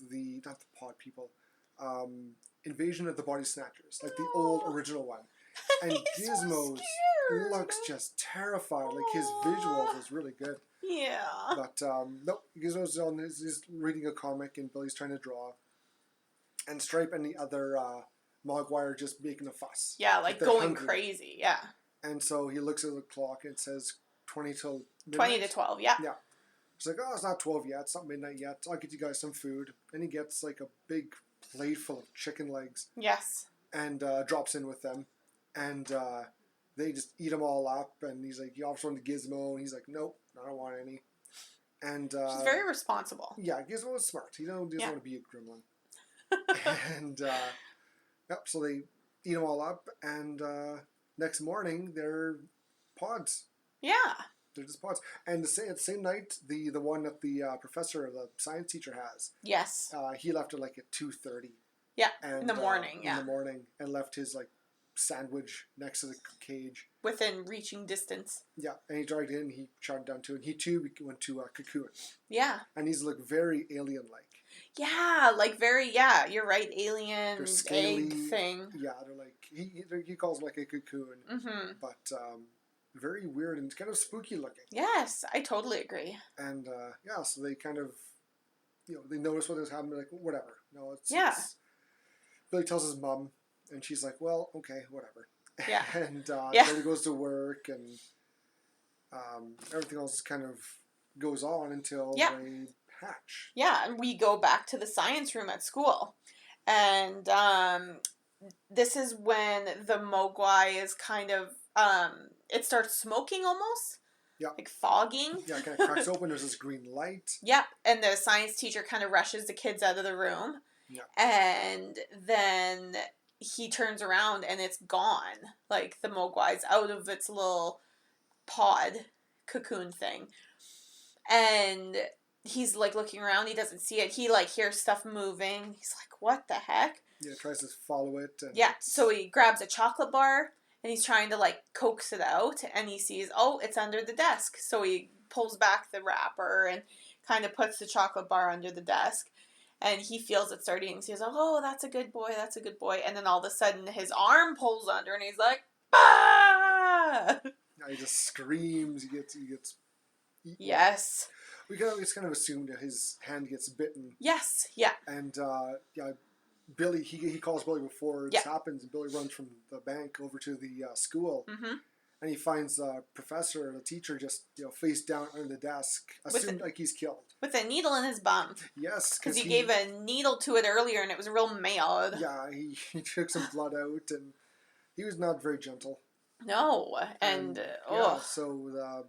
A: the Pod People, Invasion of the Body Snatchers, like the old original one. And Gizmo looks just terrified. Like his visuals is really good.
B: Yeah.
A: But nope, Gizmo's he's reading a comic and Billy's trying to draw. And Stripe and the other Mogwai are just making a fuss.
B: Yeah, like going hungry. Crazy, yeah.
A: And so he looks at the clock and it says 20 till midnight.
B: 20 to 12, yeah.
A: Yeah. He's like, oh, it's not 12 yet, it's not midnight yet. I'll get you guys some food. And he gets like a big plate full of chicken legs.
B: Yes.
A: And drops in with them. And they just eat them all up. And he's like, he offers one to Gizmo. And he's like, nope, I don't want any. And
B: she's very responsible.
A: Yeah, Gizmo is smart. He doesn't want to be a gremlin. And so they eat them all up. And next morning, they're pods.
B: Yeah.
A: They're just pods. And the same night, the one that the professor, the science teacher has.
B: Yes.
A: He left it like at 2:30.
B: Yeah, in the morning,
A: In the morning, and left his like sandwich next to the cage.
B: Within reaching distance.
A: Yeah, and he dragged in, he shot down too, and he too went to Cocoon.
B: Yeah.
A: And he's like very alien-like.
B: Yeah, like very, yeah, you're right, alien
A: scaly,
B: egg thing.
A: Yeah, they're like, he calls them like a cocoon. Mm-hmm. But very weird and kind of spooky looking.
B: Yes, I totally agree.
A: And so they kind of, you know, they notice what is happening, like, whatever. No, it's Billy tells his mom, and she's like, well, okay, whatever.
B: Yeah.
A: And Billy goes to work, and everything else kind of goes on until they hatch. Yeah,
B: and we go back to the science room at school. And this is when the Mogwai is kind of, it starts smoking almost.
A: Yeah.
B: Like fogging.
A: Yeah, it kind of cracks open. There's this green light.
B: Yep. And the science teacher kind of rushes the kids out of the room.
A: Yeah.
B: And then he turns around and it's gone. Like the Mogwai's out of its little pod cocoon thing. And he's like looking around. He doesn't see it. He like hears stuff moving. He's like, what the heck?
A: Yeah, tries to follow it. And
B: yeah, so he grabs a chocolate bar, and he's trying to, like, coax it out, and he sees, oh, it's under the desk. So he pulls back the wrapper and kind of puts the chocolate bar under the desk. And he feels it starting, so he's like, oh, that's a good boy, that's a good boy. And then all of a sudden, his arm pulls under, and he's like, ah!
A: Yeah, he just screams. He gets eaten.
B: Yes.
A: We can always kind of assume that his hand gets bitten.
B: Yes, yeah.
A: And, Billy, he calls Billy before this happens, and Billy runs from the bank over to the school.
B: Mm-hmm.
A: And he finds the professor, the teacher, just, face down under the desk, assumed like he's killed.
B: With a needle in his bum.
A: Yes.
B: Because he gave a needle to it earlier, and it was real mad.
A: Yeah, he took some blood out, and he was not very gentle.
B: No, and
A: yeah, so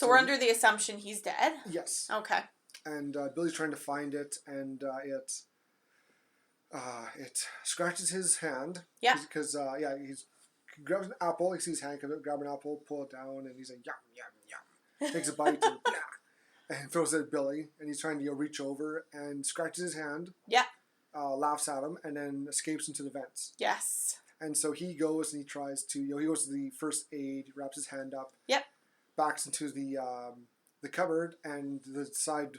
B: we're under the assumption he's dead?
A: Yes.
B: Okay.
A: And Billy's trying to find it, and it scratches his hand.
B: Yeah.
A: Because he grabs an apple, he sees his hand come out, grab an apple, pull it down, and he's like, yum, yum, yum. Takes a bite, and throws it at Billy, and he's trying to reach over, and scratches his hand.
B: Yeah.
A: Laughs at him, and then escapes into the vents.
B: Yes.
A: And so he goes and he tries to, he goes to the first aid, wraps his hand up.
B: Yep.
A: Backs into the cupboard, and the side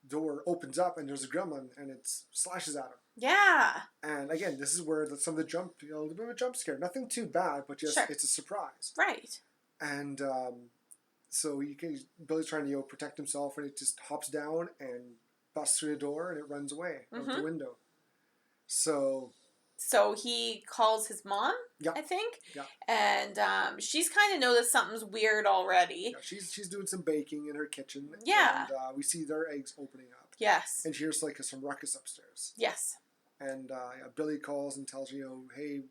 A: door opens up, and there's a gremlin, and it slashes at him.
B: Yeah.
A: And again, this is where some of the jump, a little bit of a jump scare. Nothing too bad, but just it's a surprise.
B: Right.
A: And so Billy's trying to protect himself, and it just hops down and busts through the door, and it runs away out the window.
B: So he calls his mom, I think. Yeah. And she's kind of noticed something's weird already.
A: Yeah, she's doing some baking in her kitchen.
B: Yeah.
A: And we see their eggs opening up.
B: Yes.
A: And she hears some ruckus upstairs.
B: Yes.
A: And Billy calls and tells hey.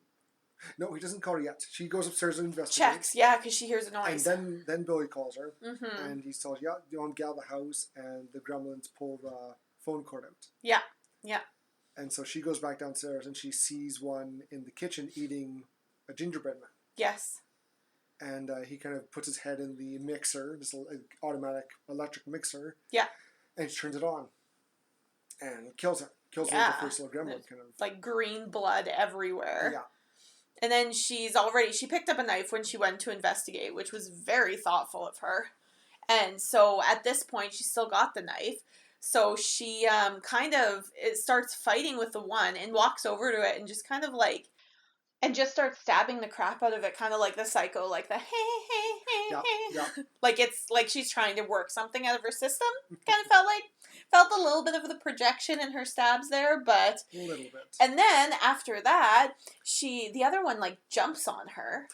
A: No, he doesn't call her yet. She goes upstairs and investigates.
B: Checks, yeah, because she hears a noise.
A: And then Billy calls her. Mm-hmm. And he tells you want to get out of the house, and the gremlins pull the phone cord out.
B: Yeah. Yeah.
A: And so she goes back downstairs, and she sees one in the kitchen eating a gingerbread man.
B: Yes.
A: And he kind of puts his head in the mixer, this automatic electric mixer.
B: Yeah. And
A: she turns it on. And kills her. Kills the first little gremlin. Kind of.
B: Like green blood everywhere.
A: Yeah.
B: And then she picked up a knife when she went to investigate, which was very thoughtful of her. And so at this point, she still got the knife. So she starts fighting with the one and walks over to it and just kind of and just starts stabbing the crap out of it, kind of like the psycho, like the hey. Like it's like she's trying to work something out of her system. Kind of felt a little bit of the projection in her stabs there, but
A: a little bit.
B: And then after that, the other one jumps on her.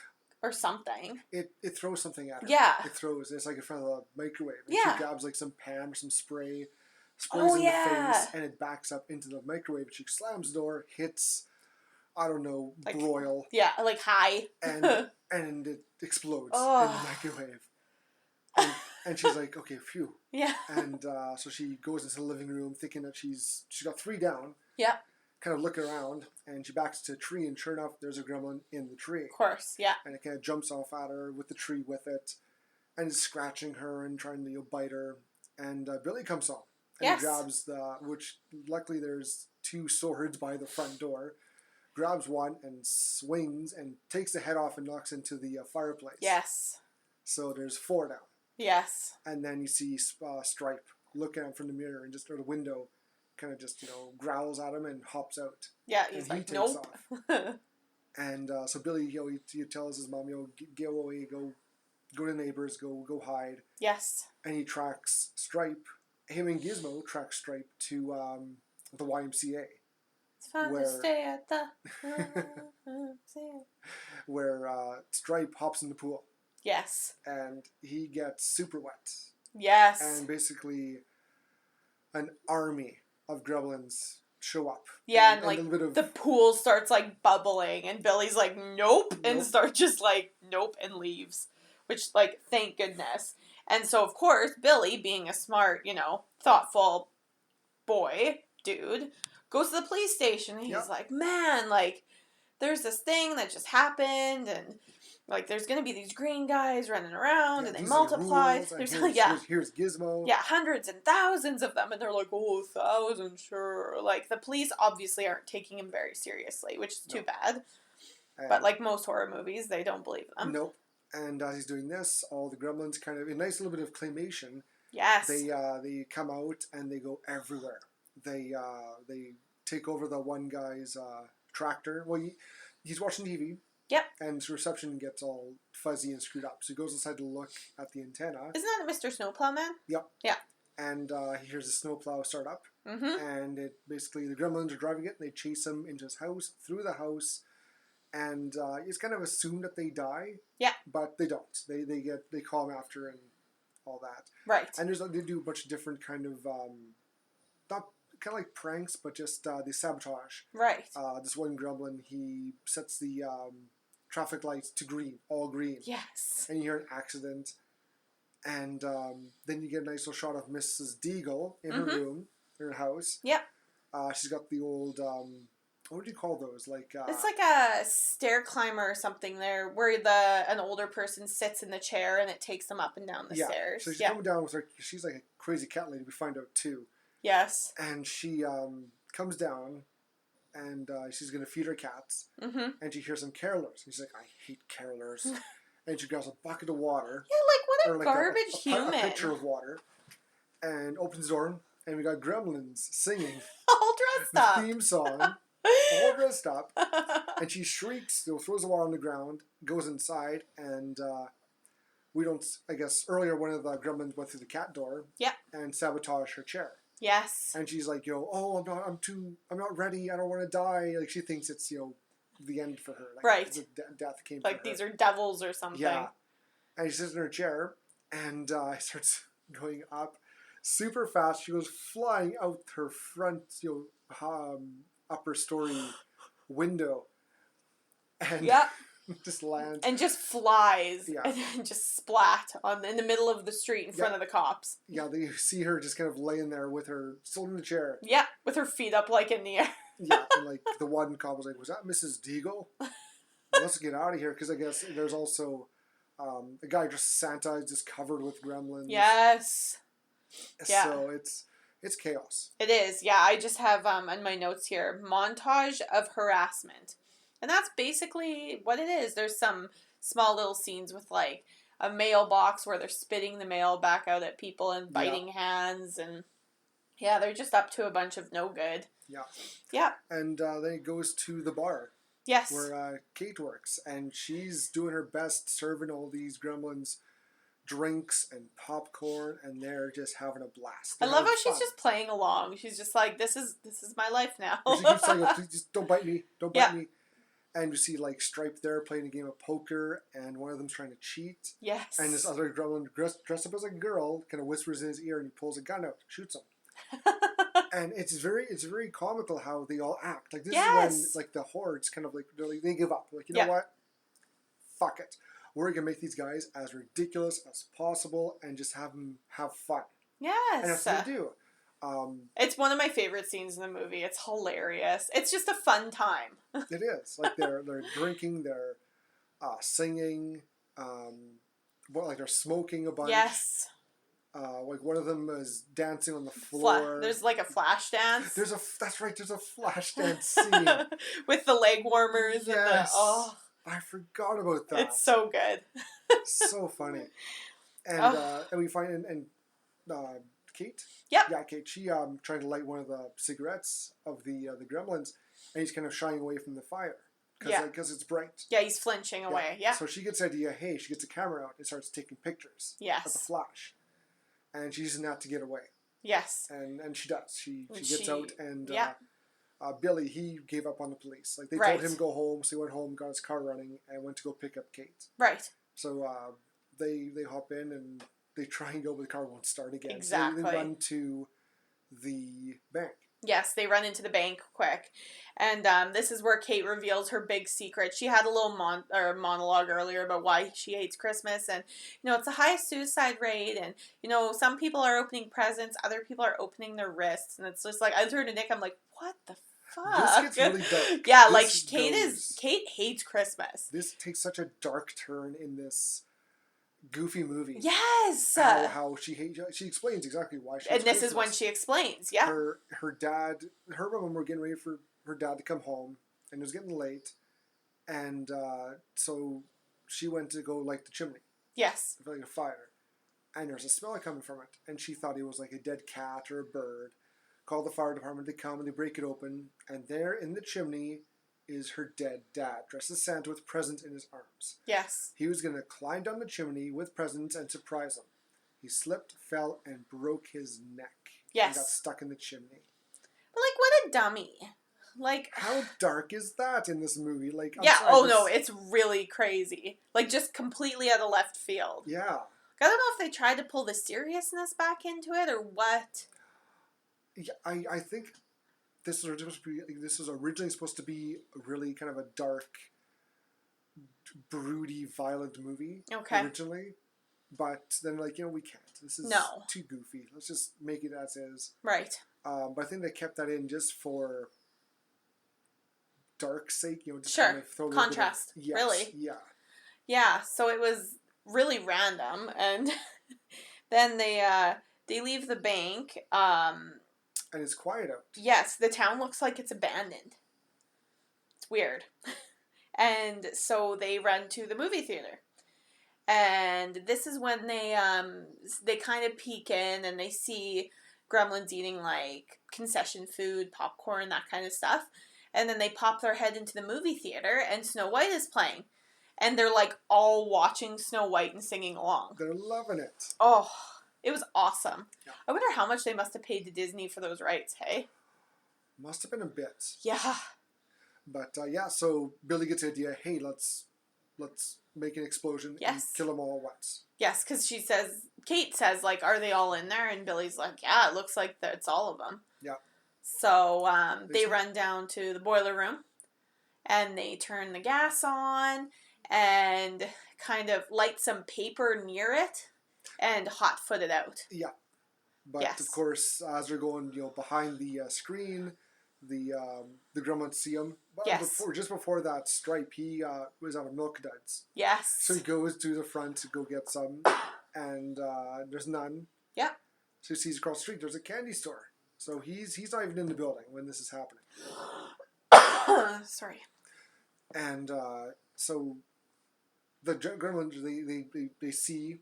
B: Or something. It
A: throws something at her.
B: Yeah.
A: It's like in front of the microwave. And
B: yeah.
A: She grabs some pan or some sprays in the face, and it backs up into the microwave. She slams the door, hits, I don't know, broil.
B: Yeah, high.
A: And it explodes in the microwave. And she's like, okay, phew.
B: Yeah.
A: And so she goes into the living room thinking that she's got 3 down.
B: Yeah.
A: Kind of looking around, and she backs to a tree, and sure enough, there's a gremlin in the tree.
B: Of course, yeah.
A: And it kind of jumps off at her with the tree with it, and is scratching her and trying to bite her. And Billy comes home and grabs which luckily there's 2 swords by the front door. Grabs one and swings and takes the head off and knocks into the fireplace.
B: Yes.
A: So there's 4 down.
B: Yes. And
A: then you see Stripe look at him from the mirror and just through the window. Kind of just, growls at him and hops out.
B: Yeah, he's like, nope.
A: And so Billy, he tells his mom, go away, go to the neighbors, go hide.
B: Yes.
A: And he tracks Stripe. Him and Gizmo track Stripe to the YMCA.
B: It's fun to stay at the YMCA.
A: Where Stripe hops in the pool.
B: Yes.
A: And he gets super wet.
B: Yes.
A: And basically an army of gremlins show up.
B: Yeah, and the pool starts bubbling, and Billy's like, nope, and starts just nope, and leaves. Which, thank goodness. And so, of course, Billy, being a smart, thoughtful dude, goes to the police station, and he's like, man, there's this thing that just happened, and Like, there's going to be these green guys running around, and they
A: these
B: multiply.
A: Are the rules,
B: There's,
A: here's Gizmo.
B: Yeah, hundreds and thousands of them, and they're like, 1,000, sure. Like, the police obviously aren't taking him very seriously, which is too bad. But like most horror movies, they don't believe them.
A: Nope. And as he's doing this, all the gremlins kind of, a nice little bit of claymation.
B: Yes.
A: They come out and they go everywhere. They take over the one guy's tractor. Well, he's watching TV.
B: Yep.
A: And his reception gets all fuzzy and screwed up. So he goes inside to look at the antenna.
B: Isn't that Mr. Snowplow Man?
A: Yep.
B: Yeah.
A: And he hears the snowplow start up.
B: Mm-hmm.
A: And it basically, the gremlins are driving it and they chase him into his house, through the house. And it's kind of assumed that they die.
B: Yeah.
A: But they don't. They call him after and all that.
B: Right.
A: And they do a bunch of different kind of, not kind of like pranks, but just they sabotage.
B: Right.
A: This one gremlin, he sets the traffic lights to green, all green.
B: Yes.
A: And you hear an accident. And then you get a nice little shot of Mrs. Deagle in her room, in her house.
B: Yep.
A: She's got the old, what do you call those? Like
B: it's like a stair climber or something there, where an older person sits in the chair and it takes them up and down the stairs.
A: So she's coming down with her. She's like a crazy cat lady. We find out too.
B: Yes.
A: And she comes down, and she's gonna feed her cats.
B: Mm-hmm.
A: And she hears some carolers. And she's like, I hate carolers. And she grabs a bucket of water.
B: Yeah, like what a
A: like
B: garbage human.
A: A pitcher of water, and opens the door, and we got gremlins singing
B: all dressed
A: the
B: up.
A: theme song. All dressed up, and she shrieks, throws the water on the ground, goes inside, and we don't. I guess earlier one of the gremlins went through the cat door, and sabotaged her chair.
B: Yes.
A: And she's like, I'm not ready. I don't want to die. Like she thinks it's the end for her. Like,
B: right.
A: Death came.
B: Like
A: for her.
B: These are devils or something.
A: Yeah. And she sits in her chair, and starts going up super fast. She goes flying out her front, upper story window, and just lands
B: and just flies,
A: Yeah.
B: and just splat in the middle of the street in front of the cops.
A: Yeah, they see her just kind of laying there with her still in the chair.
B: Yeah, with her feet up like in the air.
A: Yeah, and like the one cop was like, "Was that Mrs. Deagle? Let's get out of here," because I guess there's also a guy dressed as Santa is just covered with gremlins.
B: Yes. Yeah.
A: So it's chaos.
B: It is. Yeah, I just have in my notes here, montage of harassment. And that's basically what it is. There's some small little scenes with like a mailbox where they're spitting the mail back out at people and biting hands, and they're just up to a bunch of no good.
A: Yeah.
B: Yeah.
A: And then it goes to the bar.
B: Yes.
A: Where Kate works, and she's doing her best serving all these gremlins drinks and popcorn, and they're just having a blast.
B: I love how she's just playing along. She's just like, this is my life now.
A: She keeps saying, "Please, just don't bite me, don't bite me." And you see like Stripe there playing a game of poker, and one of them's trying to cheat.
B: Yes.
A: And this other gremlin dressed up as a girl kind of whispers in his ear, and he pulls a gun out, shoots him. And it's very comical how they all act. Like this is when like the hordes kind of like they give up. Like, you know what? Fuck it. We're gonna make these guys as ridiculous as possible and just have them have fun.
B: Yes.
A: And that's what they do.
B: It's one of my favorite scenes in the movie. It's hilarious. It's just a fun time.
A: It is. Like they're drinking, they're singing, like they're smoking a bunch.
B: Yes.
A: Like one of them is dancing on the floor.
B: There's like a flash dance.
A: That's right. There's a flash dance scene
B: with the leg warmers.
A: Yes.
B: And
A: I forgot about that.
B: It's so good.
A: So funny. And we find Kate.
B: Yep.
A: Yeah, Kate. She trying to light one of the cigarettes of the gremlins, and he's kind of shying away from the fire because it's bright.
B: Yeah, he's flinching away. Yeah.
A: So she gets the idea. Hey, she gets a camera out and starts taking pictures.
B: Yes.
A: Of the flash, and she's using that to get away.
B: Yes.
A: And she does. She gets out and. Billy, he gave up on the police. Like they told him to go home, so he went home, got his car running, and went to go pick up Kate.
B: Right.
A: So they hop in and they try and go, but the car won't start again.
B: Exactly.
A: So they run to the bank.
B: Yes, they run into the bank quick, and this is where Kate reveals her big secret. She had a little monologue earlier about why she hates Christmas, and it's the highest suicide rate, and some people are opening presents, other people are opening their wrists, and it's just like I turned to Nick. I'm like, what the fuck?
A: This gets really dark.
B: Yeah,
A: This
B: Kate hates Christmas.
A: This takes such a dark turn in this goofy movie.
B: Yes.
A: How she explains exactly why she hates
B: And this
A: Christmas.
B: is when she explains. Yeah.
A: Her and mom were getting ready for her dad to come home, and it was getting late, and so she went to go light the chimney.
B: Yes.
A: For like a fire, and there's a smell coming from it, and she thought it was like a dead cat or a bird. Called the fire department. They come and they break it open, and there in the chimney is her dead dad, dressed as Santa with presents in his arms.
B: Yes.
A: He was going to climb down the chimney with presents and surprise him. He slipped, fell, and broke his neck.
B: Yes.
A: And got stuck in the chimney.
B: But, like, what a dummy. Like...
A: How dark is that in this movie? Like,
B: yeah, no, it's really crazy. Like, just completely out of left field.
A: Yeah.
B: I don't know if they tried to pull the seriousness back into it or what.
A: Yeah, I think this was originally supposed to be really kind of a dark, broody, violent movie.
B: Okay.
A: Originally, but then we can't. This is too goofy. Let's just make it as is.
B: Right.
A: But I think they kept that in just for dark's sake. Just
B: sure.
A: Kind of throw
B: contrast.
A: Yes,
B: really.
A: Yeah.
B: Yeah. So it was really random, and then they leave the bank.
A: And it's quiet out.
B: Yes, the town looks like it's abandoned. It's weird. And so they run to the movie theater. And this is when they kind of peek in and they see Gremlins eating like concession food, popcorn, that kind of stuff. And then they pop their head into the movie theater and Snow White is playing. And they're like all watching Snow White and singing along.
A: They're loving it.
B: Oh, it was awesome.
A: Yeah.
B: I wonder how much they must have paid to Disney for those rights, hey?
A: Must have been a bit.
B: Yeah.
A: But so Billy gets the idea, hey, let's make an explosion and kill them all at once.
B: Yes, because Kate says, like, are they all in there? And Billy's like, yeah, it looks like it's all of them.
A: Yeah.
B: So they run down to the boiler room and they turn the gas on and kind of light some paper near it. And hot-foot it out. Yeah.
A: But, of course, as they're going, behind the screen, the Gremlins see him. But just before that, Stripe, he was out of milk duds.
B: Yes.
A: So he goes to the front to go get some, and there's none.
B: Yeah.
A: So he sees across the street, there's a candy store. So he's not even in the building when this is happening.
B: Sorry.
A: And so the Gremlins, they see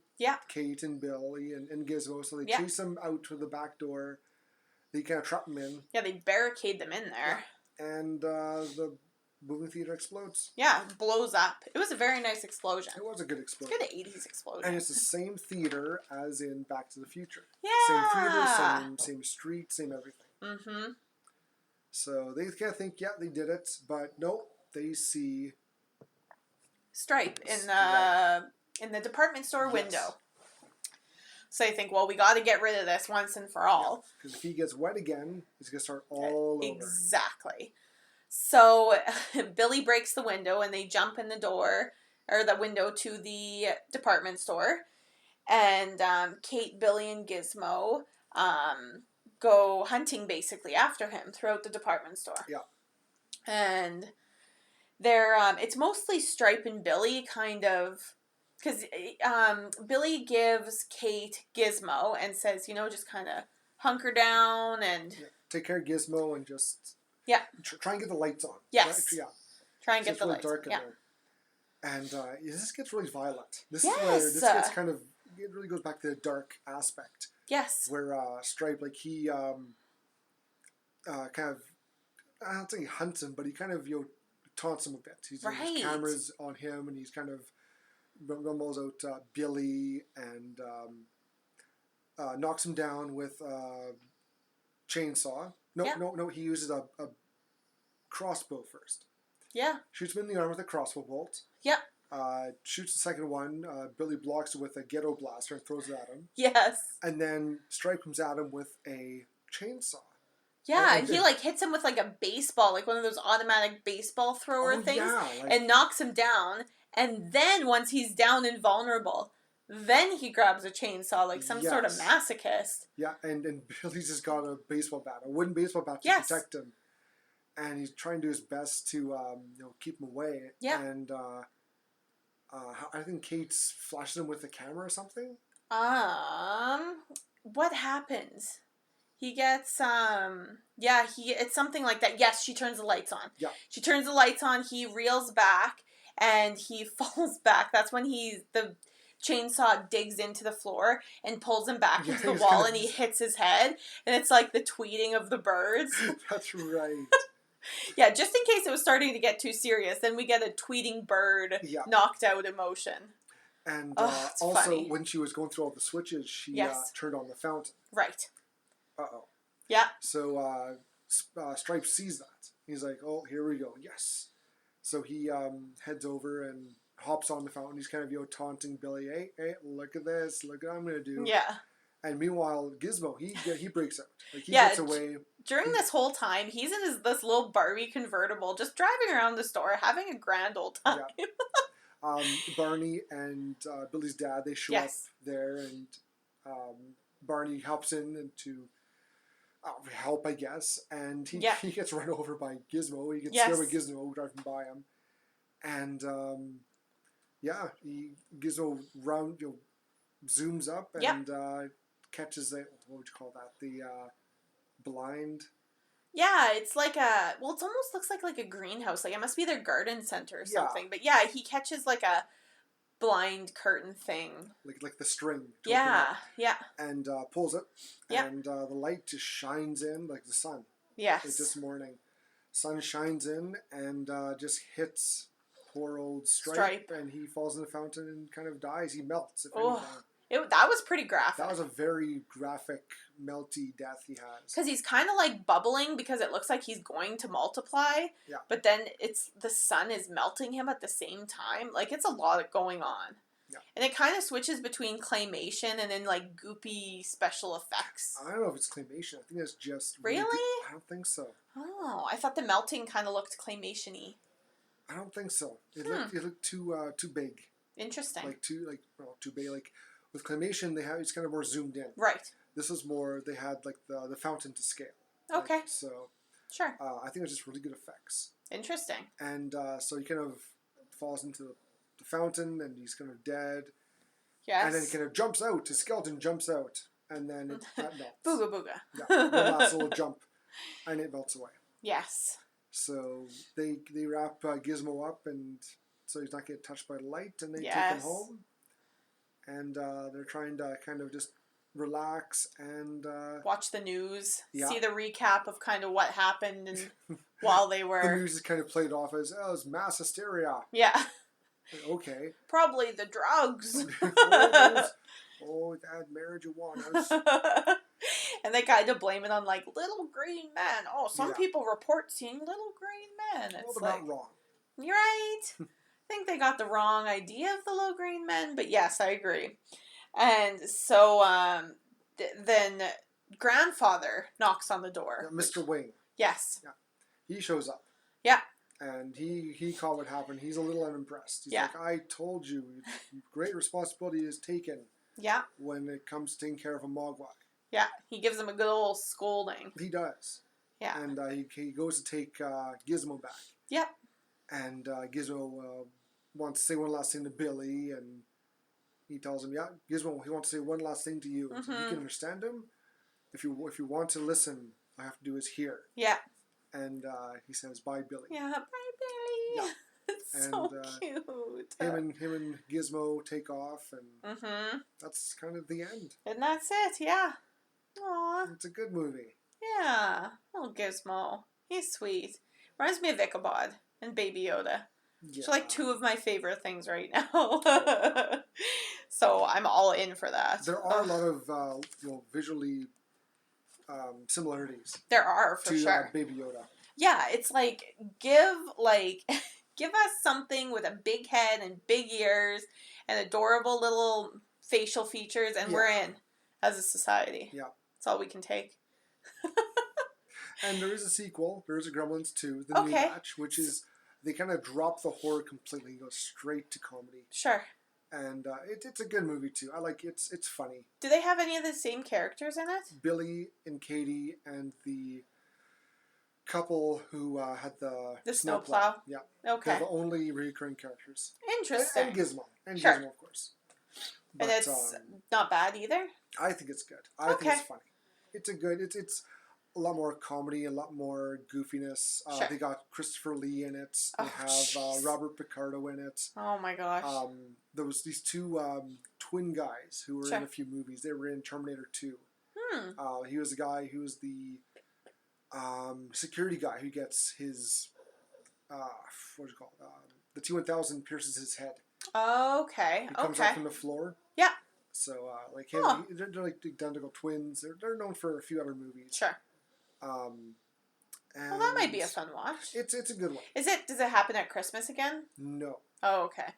A: Kate and Billy and Gizmo, so they chase them out to the back door. They kind of trap them in.
B: Yeah, they barricade them in there.
A: Yeah. And the movie theater explodes.
B: Yeah, it blows up. It was a very nice explosion.
A: It was a good explosion.
B: Good 80s explosion.
A: And it's the same theater as in Back to the Future.
B: Yeah.
A: Same theater, same street, same everything.
B: Mm-hmm.
A: So they kind of think, they did it, but nope, they see
B: Stripe in the department store window. So they think, well, we got to get rid of this once and for all.
A: Because if he gets wet again, he's going to start all over.
B: Exactly. So Billy breaks the window and they jump in the window to the department store. And Kate, Billy, and Gizmo go hunting basically after him throughout the department store.
A: Yeah.
B: And they're, it's mostly Stripe and Billy kind of, because Billy gives Kate Gizmo and says, just kind of hunker down and...
A: Yeah. Take care of Gizmo and just...
B: Yeah.
A: Try and get the lights on.
B: Yes.
A: Yeah.
B: Try and get the
A: really
B: lights
A: dark
B: on.
A: in there. And this gets really violent. This
B: yes.
A: is where this gets kind of... It really goes back to the dark aspect.
B: Yes.
A: Where Stripe, he kind of... I don't think he hunts him, but he kind of, taunts him a bit. He's his cameras on him, and he's kind of rumbles out Billy and knocks him down with a chainsaw. No, he uses a crossbow first.
B: Yeah.
A: Shoots him in the arm with a crossbow bolt.
B: Yeah.
A: Shoots the second one. Billy blocks it with a ghetto blaster and throws it at him.
B: Yes.
A: And then Stripe comes at him with a chainsaw.
B: Yeah, and he hits him with a baseball, one of those automatic baseball thrower things, and knocks him down. And then once he's down and vulnerable, then he grabs a chainsaw some sort of masochist.
A: Yeah, and Billy's just got a baseball bat, a wooden baseball bat to protect him. and he's trying to do his best to keep him away.
B: Yeah.
A: And I think Kate's flashing him with the camera or something.
B: What happens? He gets it's something like that. Yes, she turns the lights on.
A: Yeah.
B: She turns the lights on, he reels back and he falls back. That's when the chainsaw digs into the floor and pulls him back into the wall and he hits his head and it's like the tweeting of the birds.
A: That's right.
B: Yeah, just in case it was starting to get too serious, then we get a tweeting bird knocked out emotion.
A: And also,
B: funny.
A: when she was going through all the switches, she turned on the fountain.
B: Right.
A: Uh-oh.
B: Yeah.
A: So Stripe sees that. He's like, oh, here we go. Yes. So he heads over and hops on the fountain. He's kind of, taunting Billy. Hey, look at this. Look what I'm going to do.
B: Yeah.
A: And meanwhile, Gizmo, he breaks out. Like, he gets away.
B: During this whole time, he's in this little Barbie convertible, just driving around the store, having a grand old time.
A: Yeah. Barney and Billy's dad, they show up there, and Barney helps in to help, I guess. And he gets run over by Gizmo. He gets scared by Gizmo driving by him. And, Gizmo zooms up and catches what would you call that? The blind.
B: Yeah, it's like it almost looks like a greenhouse. Like it must be their garden center or something. But yeah, he catches like a blind curtain thing.
A: Like the string.
B: Yeah.
A: And pulls it.
B: Yeah.
A: And the light just shines in like the sun.
B: Yes.
A: Like this morning. Sun shines in and just hits poor old Stripe. And he falls in the fountain and kind of dies. He melts, if anything.
B: That was pretty graphic.
A: That was a very graphic, melty death he has.
B: Because he's kind of like bubbling because it looks like he's going to multiply.
A: Yeah.
B: But then the sun is melting him at the same time. Like, it's a lot going on.
A: Yeah.
B: And it kind of switches between claymation and then, like, goopy special effects.
A: I don't know if it's claymation. I think it's just...
B: Really?
A: I don't think so.
B: Oh, I thought the melting kind of looked claymation-y.
A: I don't think so. It looked too big.
B: Interesting.
A: Too big. Like... With claymation, it's kind of more zoomed in.
B: Right.
A: This was more, they had like the fountain to scale.
B: Okay.
A: So,
B: sure.
A: I think it was just really good effects.
B: Interesting.
A: And so he kind of falls into the fountain and he's kind of dead.
B: Yes.
A: And then he kind of jumps out. His skeleton jumps out. And then it melts.
B: Booga booga.
A: Yeah. One last little jump. And it melts away.
B: Yes.
A: So they wrap Gizmo up and so he's not getting touched by the light and they take him home. And they're trying to kind of just relax and...
B: watch the news. Yeah. See the recap of kind of what happened and while they were...
A: The news is kind of played off as, it's mass hysteria.
B: Yeah.
A: Okay.
B: Probably the drugs.
A: that marijuana.
B: And they kind of blame it on, like, little green men. Oh, some people report seeing little green men. It's
A: they're not wrong.
B: You're right. I think they got the wrong idea of the little green men, but yes, I agree. And so then grandfather knocks on the door.
A: Yeah, Mr. Wing.
B: Yes.
A: Yeah. He shows up.
B: Yeah.
A: And he caught what happened. He's a little unimpressed. He's like, I told you, great responsibility is taken.
B: Yeah.
A: When it comes to taking care of a mogwai.
B: Yeah. He gives him a good old scolding.
A: He does.
B: Yeah.
A: And he goes to take Gizmo back.
B: Yep.
A: And Gizmo wants to say one last thing to Billy, and he tells him, Gizmo, he wants to say one last thing to you. Mm-hmm. So you can understand him. If you want to listen, all I have to do is hear.
B: Yeah.
A: And he says, bye, Billy.
B: Yeah, bye, Billy. Yeah. It's so cute.
A: Him and Gizmo take off, and that's kind of the end.
B: And that's it, yeah. Aww.
A: It's a good movie.
B: Yeah. Little Gizmo. He's sweet. Reminds me of Ichabod and Baby Yoda. Yeah. Which are like two of my favorite things right now. So I'm all in for that.
A: There are a lot of visually similarities.
B: There are, for sure.
A: Baby Yoda.
B: Yeah, it's like give us something with a big head and big ears and adorable little facial features, and we're in as a society.
A: Yeah.
B: That's all we can take.
A: And there is a sequel. There is a Gremlins 2, the new batch, which is, they kind of drop the horror completely and go straight to comedy.
B: Sure.
A: And it's a good movie, too. I like it. It's funny.
B: Do they have any of the same characters in it?
A: Billy and Katie and the couple who had the
B: snowplow.
A: Yeah.
B: Okay.
A: They're the only recurring characters.
B: Interesting.
A: And Gizmo. And
B: sure.
A: Gizmo, of course. But,
B: and it's not bad either?
A: I think it's good. I think it's funny. It's a good... It's a lot more comedy, a lot more goofiness.
B: Sure.
A: They got Christopher Lee in it. They have Robert Picardo in it.
B: Oh my gosh.
A: There was these two twin guys who were in a few movies. They were in Terminator 2. He was the guy who was the security guy who gets his what's it called? The T-1000 pierces his head.
B: Okay.
A: He comes out from the floor.
B: Yeah.
A: So like him, they're like identical twins. They're known for a few other movies.
B: Sure.
A: And
B: well, that might be a fun watch.
A: It's a good one.
B: Does it happen at Christmas again?
A: No.
B: Oh, okay.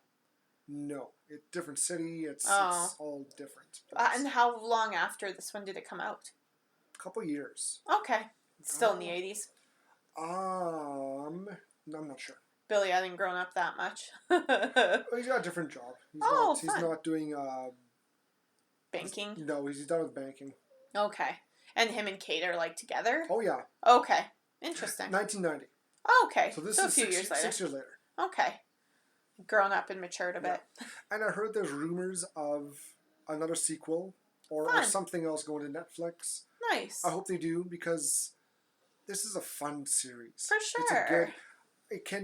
A: No, it's different city. It's all different.
B: And how long after this one did it come out?
A: A couple years.
B: Okay. Still in the 80s?
A: I'm not sure.
B: Billy hadn't grown up that much.
A: Well, he's got a different job. He's not doing
B: banking?
A: No, he's done with banking.
B: Okay. And him and Kate are like together?
A: Oh yeah.
B: Okay. Interesting.
A: 1990.
B: Okay.
A: So this
B: is
A: a few years later. 6 years later.
B: Okay. Grown up and matured a bit.
A: And I heard there's rumors of another sequel or something else going to Netflix.
B: Nice.
A: I hope they do because this is a fun series.
B: For sure.
A: It's a good.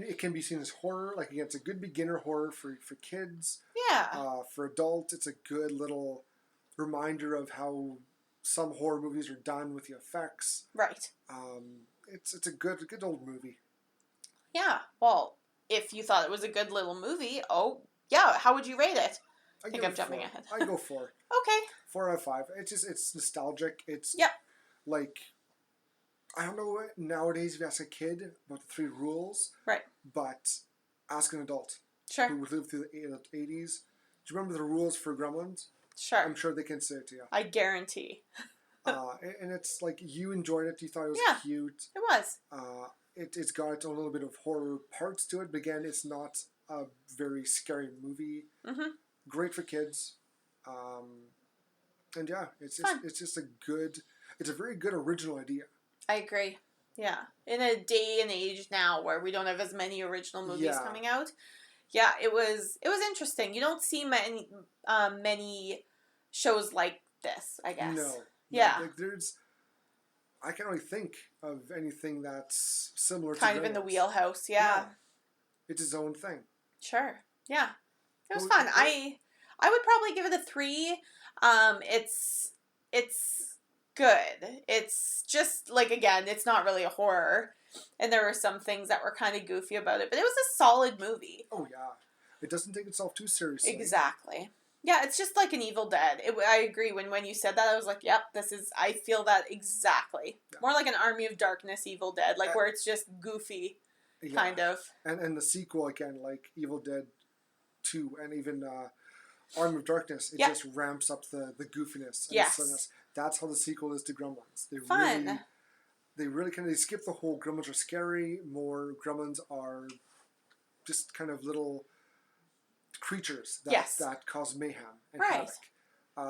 A: It can be seen as horror. Like again, it's a good beginner horror for kids.
B: Yeah.
A: For adults, it's a good little reminder of how some horror movies are done with the effects.
B: Right.
A: It's a good old movie.
B: Yeah. Well, if you thought it was a good little movie, how would you rate it? I think I'm jumping ahead.
A: I go 4.
B: Okay.
A: 4 out of 5. It's nostalgic. It's like, I don't know nowadays if you ask a kid about the 3 rules. Right. But ask an adult.
B: Sure.
A: Who lived through the 80s. Do you remember the rules for Gremlins?
B: Sure.
A: I'm sure they can say it to you.
B: I guarantee.
A: And it's like you enjoyed it. You thought it was cute.
B: It was.
A: It's got its own little bit of horror parts to it. But again, it's not a very scary movie. Mm-hmm. Great for kids. And yeah, it's just it's a very good original idea.
B: I agree. Yeah. In a day and age now where we don't have as many original movies coming out. Yeah, it was interesting. You don't see many shows like this, I guess.
A: No.
B: Yeah.
A: Like I can't really think of anything that's similar to
B: kind of in the wheelhouse, yeah.
A: It's its own thing.
B: Sure. Yeah. It was fun. I would probably give it a 3. It's good. It's just like, again, it's not really a horror. And there were some things that were kind of goofy about it, but it was a solid movie.
A: Oh yeah. It doesn't take itself too seriously.
B: Exactly. Yeah, it's just like an Evil Dead. I agree. When you said that, I was like, yep, I feel that exactly. Yeah. More like an Army of Darkness Evil Dead, like where it's just goofy, kind of.
A: And the sequel, again, like Evil Dead 2 and even Army of Darkness, it just ramps up the goofiness. And the that's how the sequel is to Gremlins. They really kind of skip the whole Gremlins are scary. More Gremlins are just kind of little creatures that cause mayhem and havoc.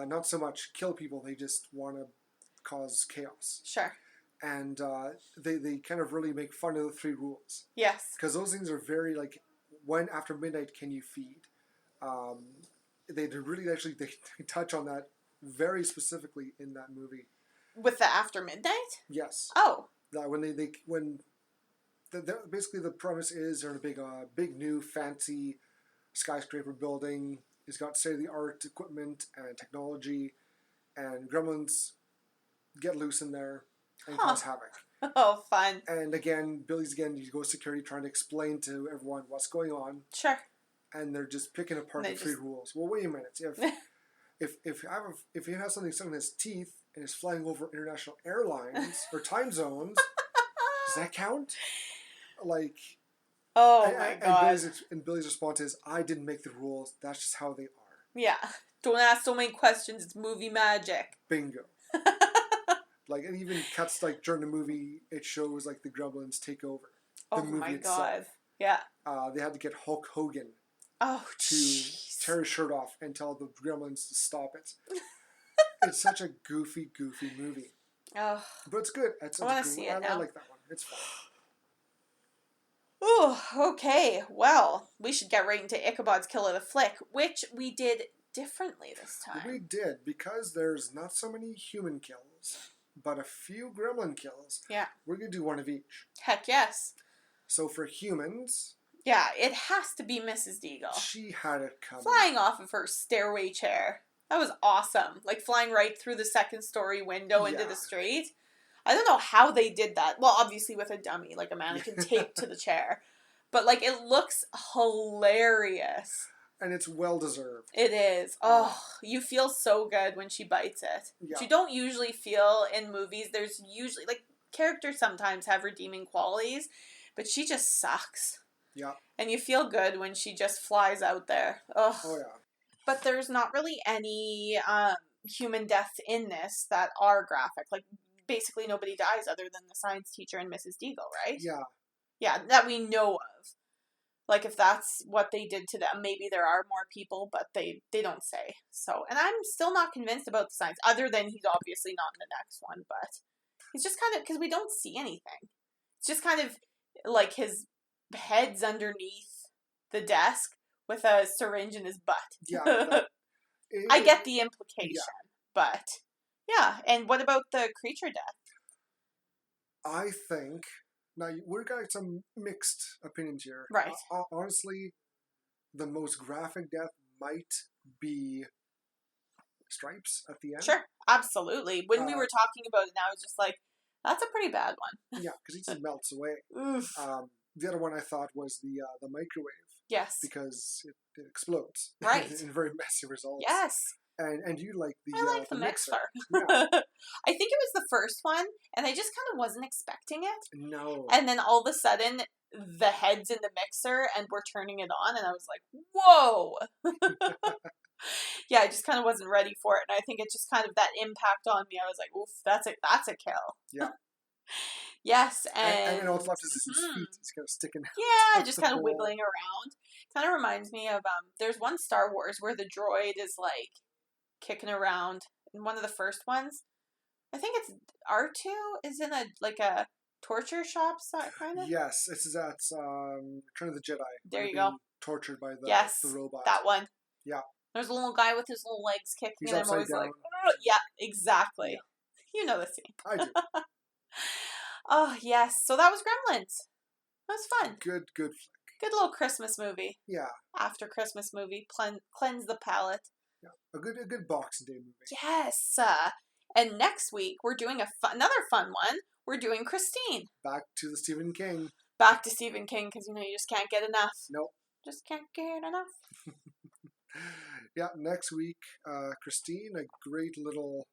A: Not so much kill people, they just want to cause chaos. Sure. And they kind of really make fun of the 3 rules. Yes. Because those things are very like, when after midnight can you feed? They really actually they touch on that very specifically in that movie.
B: With the after midnight?
A: Yes.
B: Oh.
A: That when basically the premise is they're in a big new fancy skyscraper building. It's got state-of-the-art equipment and technology, and gremlins get loose in there and cause havoc.
B: Oh, fun.
A: And again, you go security trying to explain to everyone what's going on.
B: Sure. And
A: they're just picking apart the 3 rules. Well, wait a minute. If you have something stuck in his teeth and is flying over international airlines or time zones, does that count? Like...
B: Oh my god!
A: And Billy's response is, "I didn't make the rules. That's just how they are."
B: Yeah, don't ask so many questions. It's movie magic.
A: Bingo. Like, it even cuts like during the movie. It shows like the Gremlins take over the movie itself. Oh my god! Yeah. They had to get Hulk Hogan. To tear his shirt off and tell the Gremlins to stop it. It's such a goofy movie. Oh. But it's good.
B: I want to see it now.
A: I like that one. It's fun.
B: Oh, okay. Well, we should get right into Ichabod's Kill of the Flick, which we did differently this time.
A: We did, because there's not so many human kills, but a few gremlin kills.
B: Yeah.
A: We're going to do one of each.
B: Heck yes.
A: So for humans...
B: Yeah, it has to be Mrs. Deagle.
A: She had it coming.
B: Flying off of her stairway chair. That was awesome. Like flying right through the second story window into the street. I don't know how they did that. Well, obviously with a dummy, like a mannequin taped to the chair. But like it looks hilarious.
A: And it's well deserved.
B: It is. Oh, you feel so good when she bites it.
A: Yeah.
B: Which you don't usually feel in movies. There's usually, like, characters sometimes have redeeming qualities, but she just sucks.
A: Yeah.
B: And you feel good when she just flies out there. Ugh.
A: Oh, yeah.
B: But there's not really any human deaths in this that are graphic. Like, basically nobody dies other than the science teacher and Mrs. Deagle, right?
A: Yeah.
B: Yeah, that we know of. Like, if that's what they did to them, maybe there are more people, but they don't say. So, and I'm still not convinced about the science, other than he's obviously not in the next one, but it's just kind of, because we don't see anything. It's just kind of like his head's underneath the desk with a syringe in his butt.
A: Yeah.
B: I get the implication, but yeah. And what about the creature death?
A: I think... Now, we've got some mixed opinions here.
B: Right.
A: Honestly, the most graphic death might be Stripes at the end.
B: Sure, absolutely. When we were talking about it now, I was just like, that's a pretty bad one.
A: Yeah, because he just melts away.
B: Oof.
A: The other one I thought was the microwave.
B: Yes.
A: Because it explodes.
B: Right.
A: in very messy results.
B: Yes.
A: And you like the
B: I like the mixer.
A: Yeah.
B: I think it was the first one, and I just kind of wasn't expecting it.
A: No.
B: And then all of a sudden, the head's in the mixer, and we're turning it on, and I was like, whoa! Yeah, I just kind of wasn't ready for it, and I think it's just kind of that impact on me. I was like, oof, that's a kill.
A: Yeah.
B: Yes,
A: and all that's left is his feet. He's kind of sticking out.
B: Yeah, just kind of wiggling around. Kind of reminds me of, there's one Star Wars where the droid is, like, kicking around in one of the first ones. I think it's R2 is in a torture shop, kind of.
A: Yes, this is at Return of the Jedi.
B: There you go.
A: Tortured by the robot.
B: That one.
A: Yeah.
B: There's a little guy with his little legs kicking,
A: He's
B: and I'm
A: upside
B: always
A: down.
B: like, oh, yeah, exactly. Yeah. You know the scene.
A: I do.
B: Oh yes, so that was Gremlins. That was fun.
A: Good flick.
B: Good little Christmas movie.
A: Yeah.
B: After Christmas movie, cleanse the palate.
A: Yeah, a good Boxing Day movie.
B: Yes. And next week, we're doing another fun one. We're doing Christine.
A: Back to the Stephen King.
B: Back to Stephen King, because, you just can't get enough.
A: Nope.
B: Just can't get enough.
A: Yeah, next week, Christine, a great little...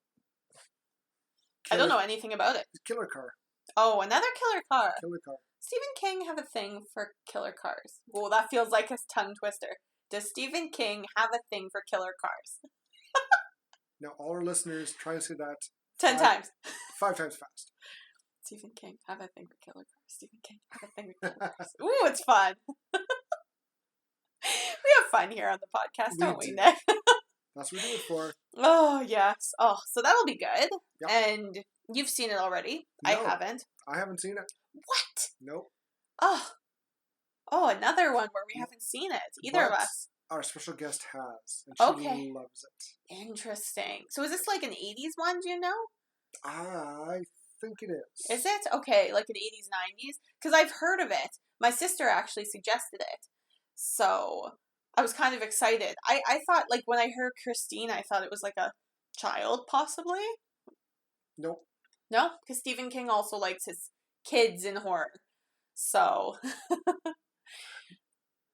B: I don't know anything about it.
A: Killer car.
B: Oh, another killer car.
A: Killer car.
B: Stephen King have a thing for killer cars. Well, that feels like a tongue twister. Does Stephen King have a thing for killer cars?
A: Now, all our listeners, try to say that
B: 10 times.
A: 5 times fast.
B: Stephen King have a thing for killer cars. Stephen King have a thing for killer cars. Ooh, it's fun. We have fun here on the podcast, don't we, Nick?
A: That's what we do it for.
B: Oh, yes. Oh, so that'll be good.
A: Yep.
B: And you've seen it already.
A: No,
B: I haven't.
A: I haven't seen it.
B: What?
A: Nope.
B: Oh, another one where we haven't seen it. Either of us.
A: Our special guest has, and she loves it.
B: Interesting. So is this like an 80s one, do you know?
A: I think it is.
B: Is it? Okay, like an 80s, 90s? Because I've heard of it. My sister actually suggested it. So I was kind of excited. I thought, like, when I heard Christine, I thought it was like a child, possibly.
A: Nope.
B: No? Because Stephen King also likes his kids in horror. So.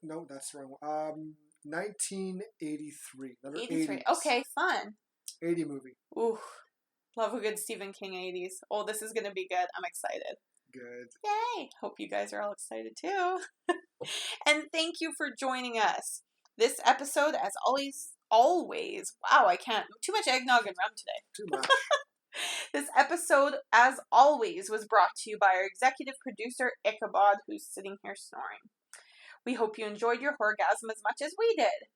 A: No, that's the wrong one. 1983.
B: 83. Okay, fun.
A: 80 movie.
B: Ooh. Love a good Stephen King 80s. Oh, this is going to be good. I'm excited.
A: Good.
B: Yay. Hope you guys are all excited too. And thank you for joining us. This episode, as always, wow, I can't. Too much eggnog and rum today.
A: Too much.
B: This episode, as always, was brought to you by our executive producer, Ichabod, who's sitting here snoring. We hope you enjoyed your Horr-Gasm as much as we did.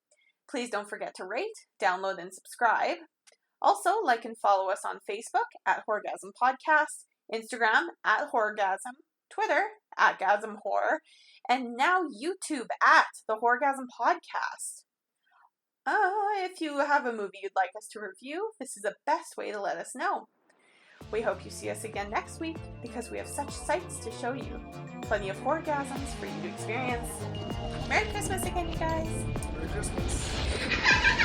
B: Please don't forget to rate, download, and subscribe. Also, like and follow us on Facebook at Horr-Gasm Podcast, Instagram at Horr-Gasm, Twitter at Gasm Horror, and now YouTube at the Horr-Gasm Podcast. If you have a movie you'd like us to review, this is the best way to let us know. We hope you see us again next week, because we have such sights to show you. Plenty of Horr-Gasms for you to experience. Merry Christmas again, you guys!
A: Merry Christmas!